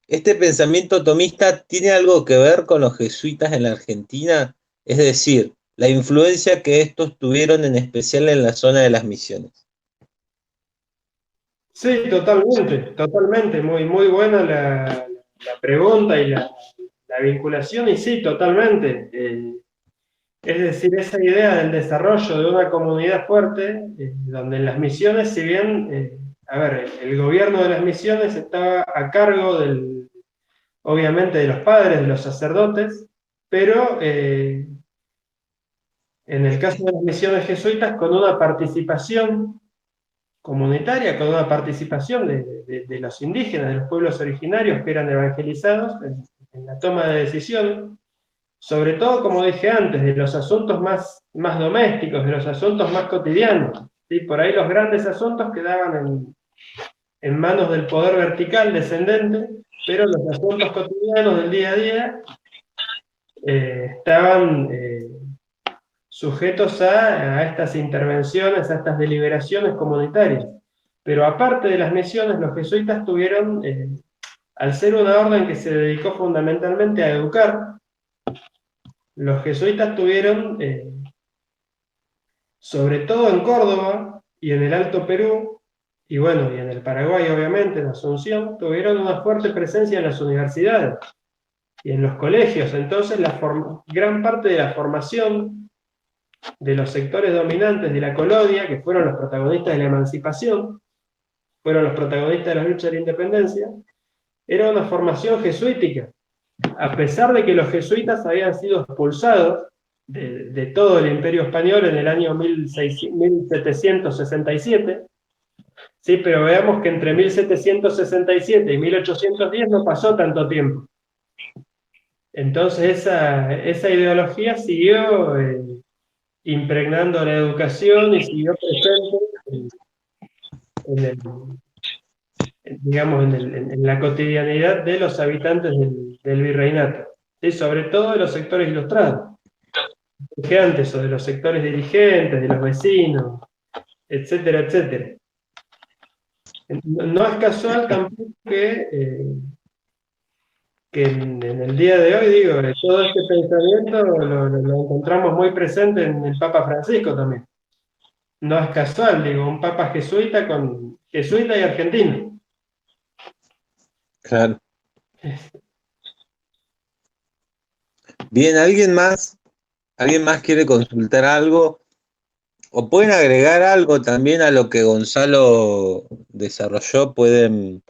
¿este pensamiento tomista tiene algo que ver con los jesuitas en la Argentina? Es decir, la influencia que estos tuvieron en especial en la zona de las misiones. Sí, totalmente, totalmente. Muy, muy buena la pregunta y la vinculación, y sí, totalmente. Es decir, esa idea del desarrollo de una comunidad fuerte, donde en las misiones, si bien, a ver, el gobierno de las misiones estaba a cargo obviamente, de los padres, de los sacerdotes, pero en el caso de las misiones jesuitas, con una participación comunitaria, con una participación de los indígenas, de los pueblos originarios que eran evangelizados en la toma de decisiones, sobre todo, como dije antes, de los asuntos más domésticos, de los asuntos más cotidianos. ¿Sí? Por ahí los grandes asuntos quedaban en manos del poder vertical descendente, pero los asuntos cotidianos del día a día estaban sujetos a estas intervenciones, a estas deliberaciones comunitarias. Pero aparte de las misiones, los jesuitas tuvieron, al ser una orden que se dedicó fundamentalmente a educar, los jesuitas tuvieron, sobre todo en Córdoba y en el Alto Perú, y bueno, y en el Paraguay, obviamente, en Asunción, tuvieron una fuerte presencia en las universidades y en los colegios. Entonces, gran parte de la formación de los sectores dominantes de la colonia, que fueron los protagonistas de la emancipación, fueron los protagonistas de la lucha de la independencia, era una formación jesuítica, a pesar de que los jesuitas habían sido expulsados de todo el Imperio Español en el año 1767, sí, pero veamos que entre 1767 y 1810 no pasó tanto tiempo. Entonces esa ideología siguió impregnando la educación y siguió presente digamos, en la cotidianidad de los habitantes del virreinato, ¿sí? Sobre todo de los sectores ilustrados, que antes, o de los sectores dirigentes, de los vecinos, etcétera, etcétera. No es casual tampoco que en el día de hoy, digo, todo este pensamiento lo encontramos muy presente en el Papa Francisco también. No es casual, digo, un Papa jesuita y argentino. Claro. Bien, ¿alguien más? ¿Alguien más quiere consultar algo? O pueden agregar algo también a lo que Gonzalo desarrolló, pueden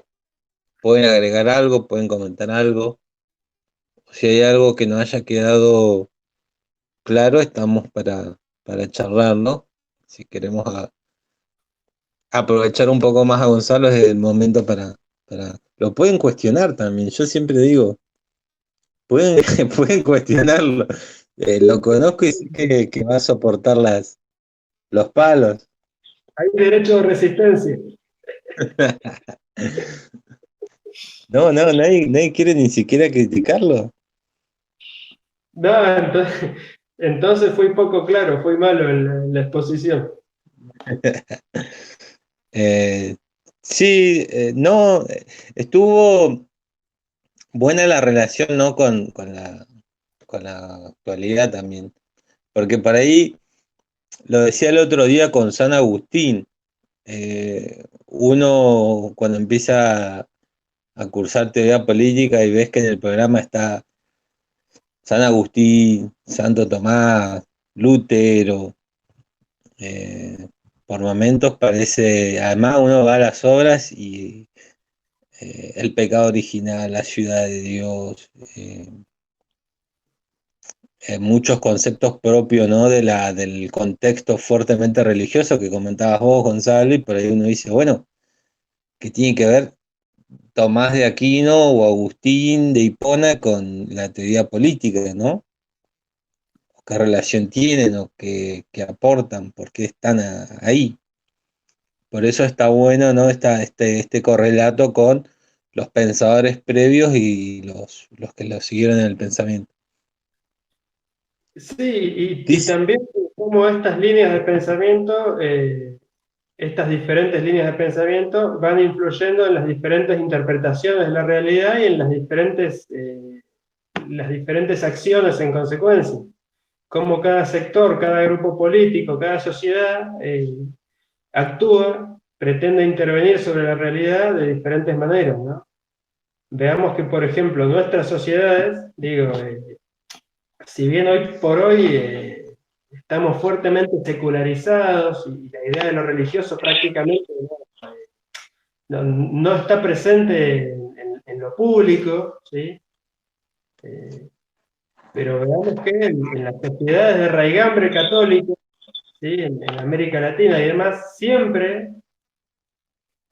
agregar algo, pueden comentar algo. Si hay algo que no haya quedado claro, estamos para charlarlo. Si queremos aprovechar un poco más a Gonzalo, es el momento para... Lo pueden cuestionar también, yo siempre digo, pueden, pueden cuestionarlo. Lo conozco y sé que va a soportar los palos. Hay derecho de resistencia. No, nadie quiere ni siquiera criticarlo. No, entonces fui poco claro, fui malo en la exposición. Sí, no, estuvo buena la relación, ¿no? Con la actualidad también. Porque por ahí, lo decía el otro día con San Agustín, uno cuando empieza a cursar teoría política y ves que en el programa está San Agustín, Santo Tomás, Lutero, por momentos parece, además uno va a las obras y el pecado original, la ciudad de Dios, muchos conceptos propios, ¿no? Del contexto fuertemente religioso que comentabas vos, Gonzalo, y por ahí uno dice, bueno, ¿qué tiene que ver Tomás de Aquino o Agustín de Hipona con la teoría política, ¿no? ¿Qué relación tienen o qué aportan? ¿Por qué están ahí? Por eso está bueno, ¿no? Este correlato con los pensadores previos y los que lo siguieron en el pensamiento. Sí, y Dice, también cómo estas líneas de pensamiento, estas diferentes líneas de pensamiento van influyendo en las diferentes interpretaciones de la realidad y en las diferentes acciones en consecuencia. Cómo cada sector, cada grupo político, cada sociedad actúa, pretende intervenir sobre la realidad de diferentes maneras, ¿no? Veamos que, por ejemplo, nuestras sociedades, digo, si bien hoy por hoy estamos fuertemente secularizados y la idea de lo religioso prácticamente no está presente en lo público, ¿sí? Pero veamos que en las sociedades de raigambre católico, ¿sí? En América Latina y demás, siempre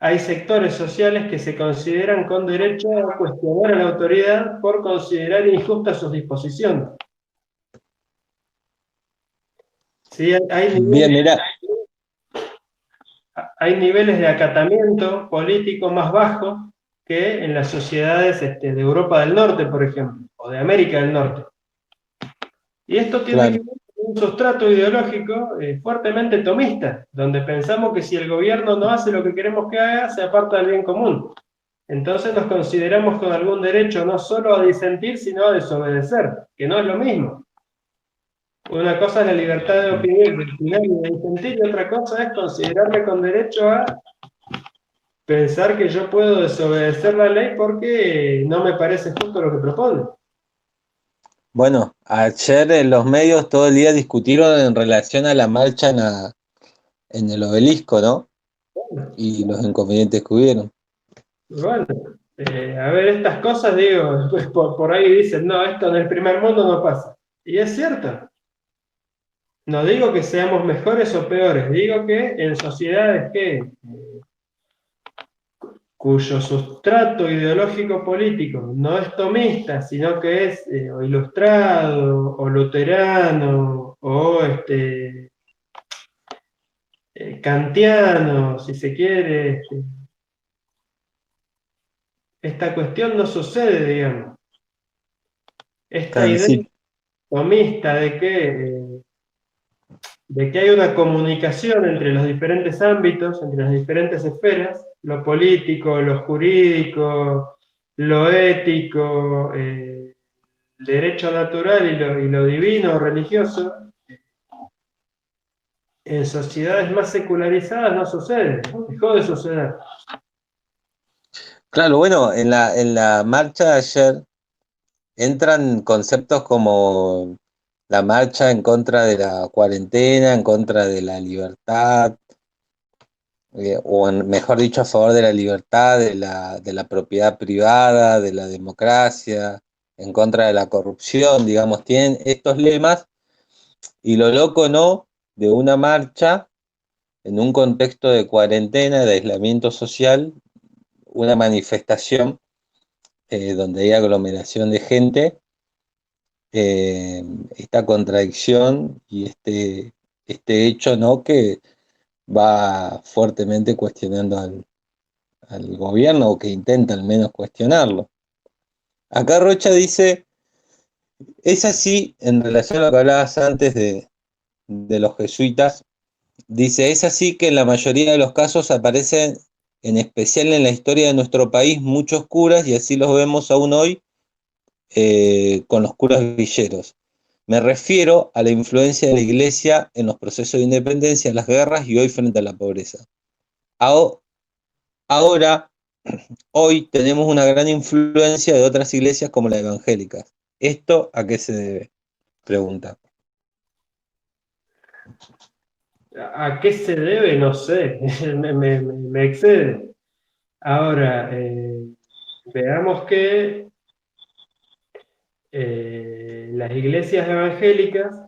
hay sectores sociales que se consideran con derecho a cuestionar a la autoridad por considerar injustas sus disposiciones. ¿Sí? bien, mira, Hay niveles de acatamiento político más bajos que en las sociedades de Europa del Norte, por ejemplo, o de América del Norte. Y esto tiene claro, que ver con un sustrato ideológico fuertemente tomista, donde pensamos que si el gobierno no hace lo que queremos que haga, se aparta del bien común. Entonces nos consideramos con algún derecho no solo a disentir, sino a desobedecer, que no es lo mismo. Una cosa es la libertad de opinión y de disentir, y otra cosa es considerarme con derecho a pensar que yo puedo desobedecer la ley porque no me parece justo lo que propone. Bueno, ayer en los medios todo el día discutieron en relación a la marcha en el obelisco, ¿no? Y los inconvenientes que hubieron. Bueno, a ver, estas cosas, digo, pues por ahí dicen, no, esto en el primer mundo no pasa. Y es cierto. No digo que seamos mejores o peores, digo que en sociedades cuyo sustrato ideológico político no es tomista, sino que es o ilustrado, o luterano, o kantiano, si se quiere, esta cuestión no sucede, digamos. Esta Claro, idea sí, tomista de que hay una comunicación entre los diferentes ámbitos, entre las diferentes esferas, lo político, lo jurídico, lo ético, el derecho natural y lo divino o religioso, en sociedades más secularizadas no sucede, dejó de suceder. claro, bueno, en la marcha de ayer entran conceptos como la marcha en contra de la cuarentena, en contra de la libertad, mejor dicho, a favor de la libertad, de la propiedad privada, de la democracia, en contra de la corrupción, digamos, tienen estos lemas, y lo loco, ¿no?, de una marcha en un contexto de cuarentena, de aislamiento social, una manifestación donde hay aglomeración de gente, eh, esta contradicción y este hecho, ¿no?, que va fuertemente cuestionando al gobierno, o que intenta al menos cuestionarlo. Acá Rocha dice, es así, en relación a lo que hablabas antes de los jesuitas, dice, es así que en la mayoría de los casos aparecen, en especial en la historia de nuestro país, muchos curas, y así los vemos aún hoy, con los curas villeros. Me refiero a la influencia de la Iglesia en los procesos de independencia, las guerras y hoy frente a la pobreza. Ahora, hoy tenemos una gran influencia de otras iglesias como las evangélicas. ¿Esto a qué se debe? Pregunta. ¿A qué se debe? No sé, me excede. Ahora, veamos que las iglesias evangélicas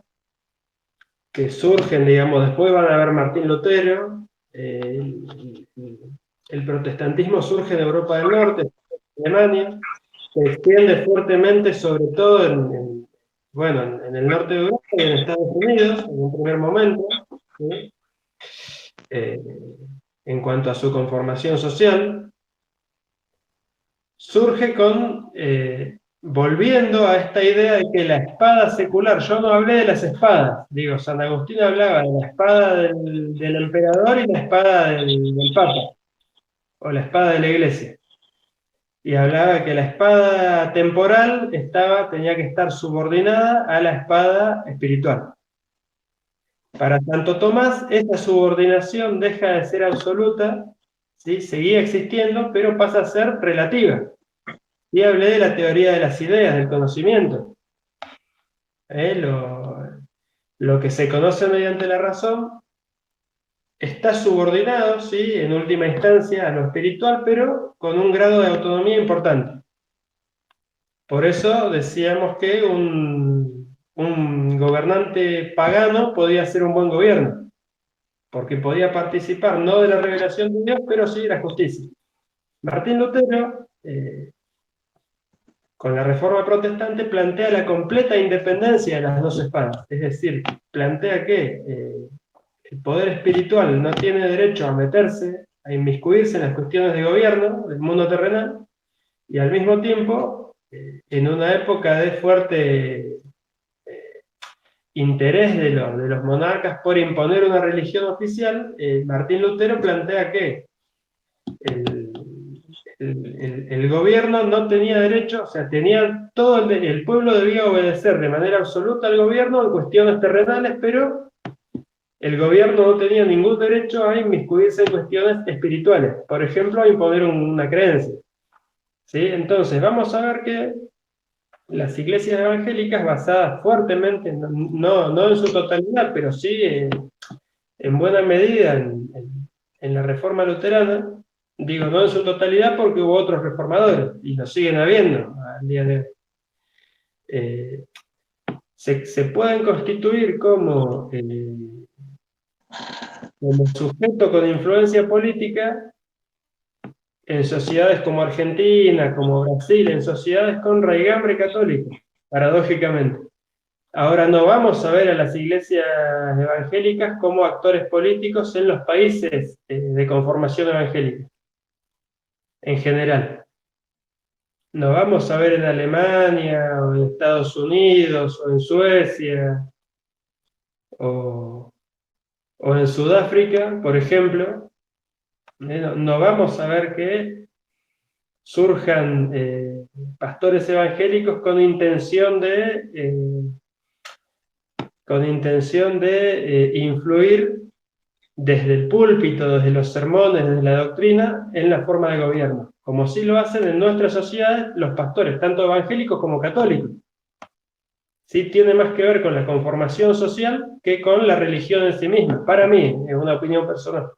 que surgen, digamos, después van a ver Martín Lutero, el protestantismo surge en Europa del Norte, en Alemania, se extiende fuertemente, sobre todo bueno, en el norte de Europa y en Estados Unidos, en un primer momento, ¿sí? Eh, en cuanto a su conformación social, surge volviendo a esta idea de que la espada secular, yo no hablé de las espadas, digo, San Agustín hablaba de la espada del emperador y la espada del papa, o la espada de la iglesia, y hablaba que la espada temporal tenía que estar subordinada a la espada espiritual. Para Santo Tomás, esta subordinación deja de ser absoluta, ¿sí? Seguía existiendo, pero pasa a ser relativa. Y hablé de la teoría de las ideas, del conocimiento. Lo que se conoce mediante la razón está subordinado, ¿sí?, en última instancia, a lo espiritual, pero con un grado de autonomía importante. Por eso decíamos que un gobernante pagano podía ser un buen gobierno, porque podía participar no de la revelación de Dios, pero sí de la justicia. Martín Lutero, con la Reforma Protestante, plantea la completa independencia de las dos espadas, es decir, plantea que el poder espiritual no tiene derecho a meterse, a inmiscuirse en las cuestiones de gobierno del mundo terrenal, y al mismo tiempo, en una época de fuerte interés de los monarcas por imponer una religión oficial, Martín Lutero plantea que el gobierno no tenía derecho, o sea, tenía todo el pueblo debía obedecer de manera absoluta al gobierno en cuestiones terrenales, pero el gobierno no tenía ningún derecho a inmiscuirse en cuestiones espirituales, por ejemplo, a imponer una creencia. ¿Sí? Entonces, vamos a ver que las iglesias evangélicas basadas fuertemente, no en su totalidad, pero sí en buena medida en la reforma luterana, digo no en su totalidad porque hubo otros reformadores y lo siguen habiendo al día de hoy. Se pueden constituir como sujeto con influencia política en sociedades como Argentina, como Brasil, en sociedades con raigambre católica, paradójicamente. Ahora no vamos a ver a las iglesias evangélicas como actores políticos en los países de conformación evangélica, en general. No vamos a ver en Alemania, o en Estados Unidos, o en Suecia, o en Sudáfrica, por ejemplo. No vamos a ver que surjan pastores evangélicos con intención de influir desde el púlpito, desde los sermones, desde la doctrina, en la forma de gobierno, como sí lo hacen en nuestras sociedades los pastores, tanto evangélicos como católicos. Sí tiene más que ver con la conformación social que con la religión en sí misma. Para mí, es una opinión personal.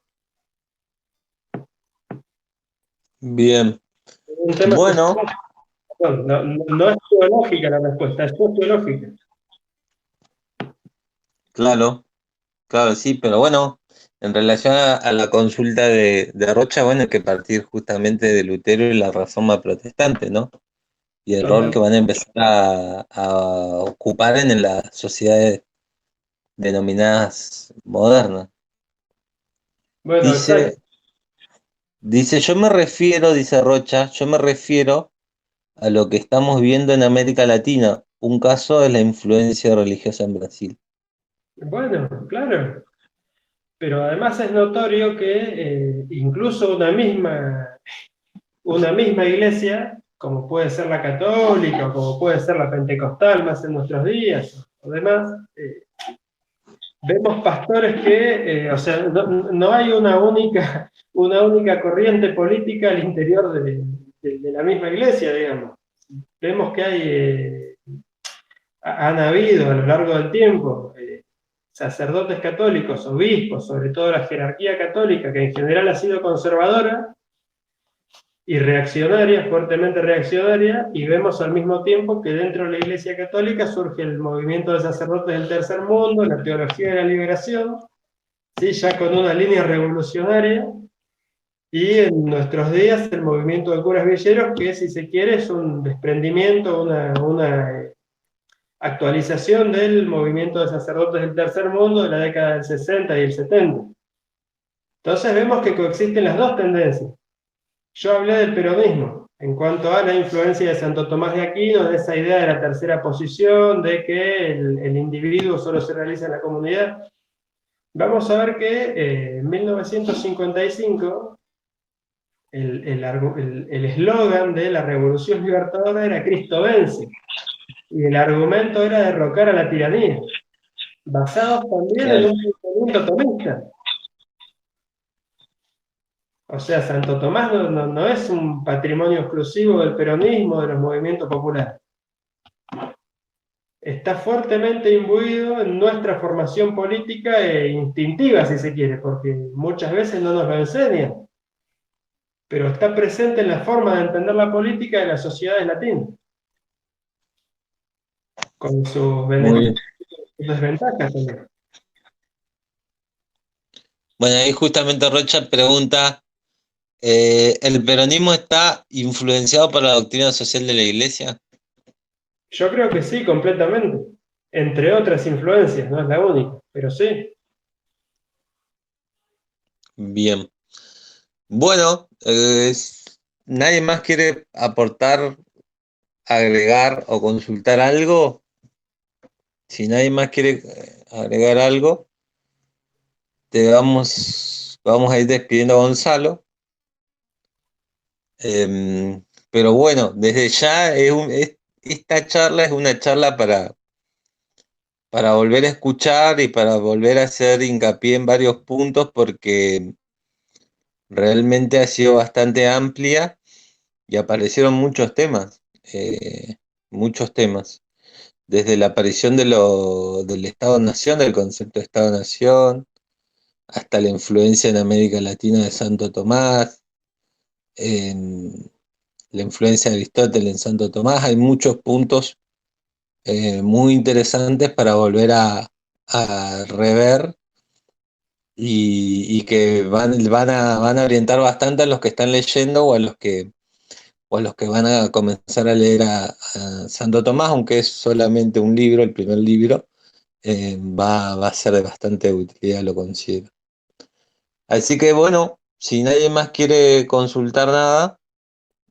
Bien. Un tema Bueno, no es teológica la respuesta, es sociológica. claro, claro, sí, pero bueno, en relación a la consulta de Rocha, bueno, hay que partir justamente de Lutero y la Reforma Protestante, ¿no? Y el rol Total. que van a empezar a ocupar en las sociedades denominadas modernas. Bueno, exacto. Dice, yo me refiero, dice Rocha, yo me refiero a lo que estamos viendo en América Latina. Un caso es la influencia religiosa en Brasil. Bueno, claro. Pero además es notorio que incluso una misma iglesia, como puede ser la católica, o como puede ser la pentecostal más en nuestros días, o demás, vemos pastores que, o sea, no hay una única corriente política al interior de la misma iglesia, digamos. Vemos que han habido a lo largo del tiempo sacerdotes católicos, obispos, sobre todo la jerarquía católica, que en general ha sido conservadora y reaccionaria, fuertemente reaccionaria, y vemos al mismo tiempo que dentro de la Iglesia Católica surge el movimiento de sacerdotes del tercer mundo, la teología de la liberación, ¿sí? Ya con una línea revolucionaria, y en nuestros días el movimiento de curas villeros, que si se quiere es un desprendimiento, una actualización del movimiento de sacerdotes del tercer mundo de la década del 60 y el 70. Entonces vemos que coexisten las dos tendencias. Yo hablé del peronismo, en cuanto a la influencia de Santo Tomás de Aquino, de esa idea de la tercera posición, de que el individuo solo se realiza en la comunidad. Vamos a ver que en 1955 el eslogan de la Revolución Libertadora era Cristo vence, y el argumento era derrocar a la tiranía, basados también en Claro. un pensamiento tomista. O sea, Santo Tomás no es un patrimonio exclusivo del peronismo, de los movimientos populares. Está fuertemente imbuido en nuestra formación política e instintiva, si se quiere, porque muchas veces no nos lo enseñan, pero está presente en la forma de entender la política de las sociedades latinas, con sus Muy bien. desventajas también. Bueno, ahí justamente Rocha pregunta, ¿el peronismo está influenciado por la doctrina social de la Iglesia? Yo creo que sí, completamente. Entre otras influencias, no es la única, pero sí. Bien. Bueno, ¿nadie más quiere aportar, agregar o consultar algo? Si nadie más quiere agregar algo, vamos a ir despidiendo a Gonzalo. Pero bueno, desde ya esta charla es una charla para volver a escuchar y para volver a hacer hincapié en varios puntos porque realmente ha sido bastante amplia y aparecieron muchos temas, desde la aparición del Estado-Nación, del concepto de Estado-Nación, hasta la influencia en América Latina de Santo Tomás, en la influencia de Aristóteles en Santo Tomás. Hay muchos puntos muy interesantes para volver a rever y que van a orientar bastante a los que están leyendo o a los que van a comenzar a leer a Santo Tomás, aunque es solamente un libro, el primer libro, va a ser de bastante utilidad, lo considero. Así que bueno, si nadie más quiere consultar nada,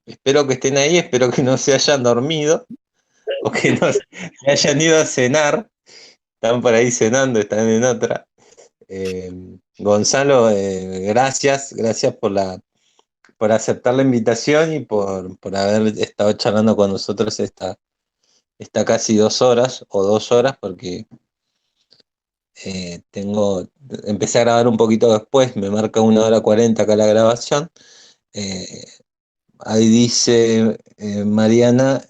espero que estén ahí, espero que no se hayan dormido o que no se hayan ido a cenar. Están por ahí cenando, están en otra. Eh, Gonzalo, gracias por aceptar la invitación y por haber estado charlando con nosotros esta casi 2 horas o 2 horas, porque empecé a grabar un poquito después, me marca 1 hora 40 acá la grabación. Eh, Ahí dice Mariana,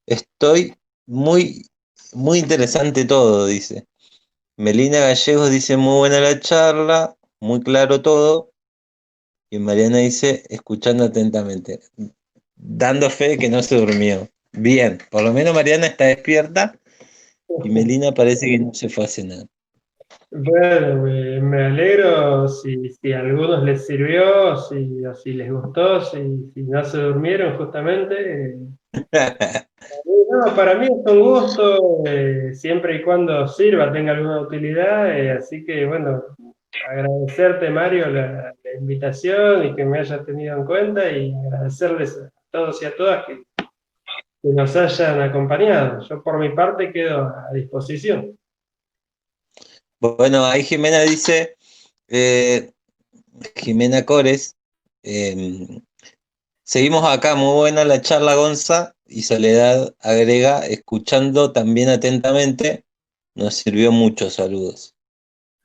estoy muy, muy interesante todo, dice. Melina Gallegos dice, muy buena la charla, muy claro todo. Y Mariana dice, escuchando atentamente, dando fe de que no se durmió. Bien, por lo menos Mariana está despierta y Melina parece que no se fue a cenar. Bueno, me alegro si a algunos les sirvió, o si les gustó, si no se durmieron justamente. No, para mí es un gusto, siempre y cuando sirva, tenga alguna utilidad. Así que, bueno, agradecerte, Mario, la invitación y que me hayas tenido en cuenta y agradecerles a todos y a todas que nos hayan acompañado. Yo por mi parte quedo a disposición. Bueno, ahí Jimena dice, eh, Jimena Cores, eh, seguimos acá, muy buena la charla, Gonza, y Soledad agrega, escuchando también atentamente, nos sirvió mucho, saludos.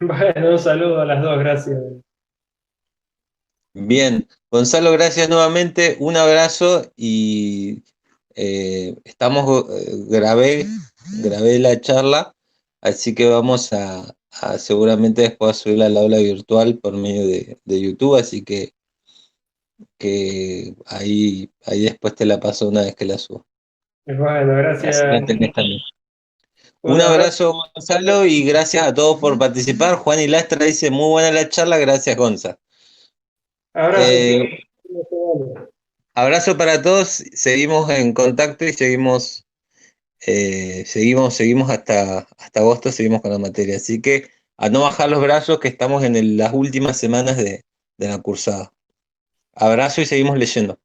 Bueno, un saludo a las dos, gracias. Bien, Gonzalo, gracias nuevamente, un abrazo y grabé la charla, así que vamos a seguramente después a subirla al aula virtual por medio de YouTube, así que ahí después te la paso una vez que la subo. Bueno, Así gracias. la tenés también. Un Un abrazo. abrazo, Gonzalo, y gracias a todos por participar. Juan y Lastra dice, muy buena la charla, gracias, Gonza. Abrazo. Eh, Abrazo para todos, seguimos en contacto y seguimos hasta agosto, seguimos con la materia. Así que a no bajar los brazos, que estamos en las últimas semanas de la cursada. Abrazo y seguimos leyendo.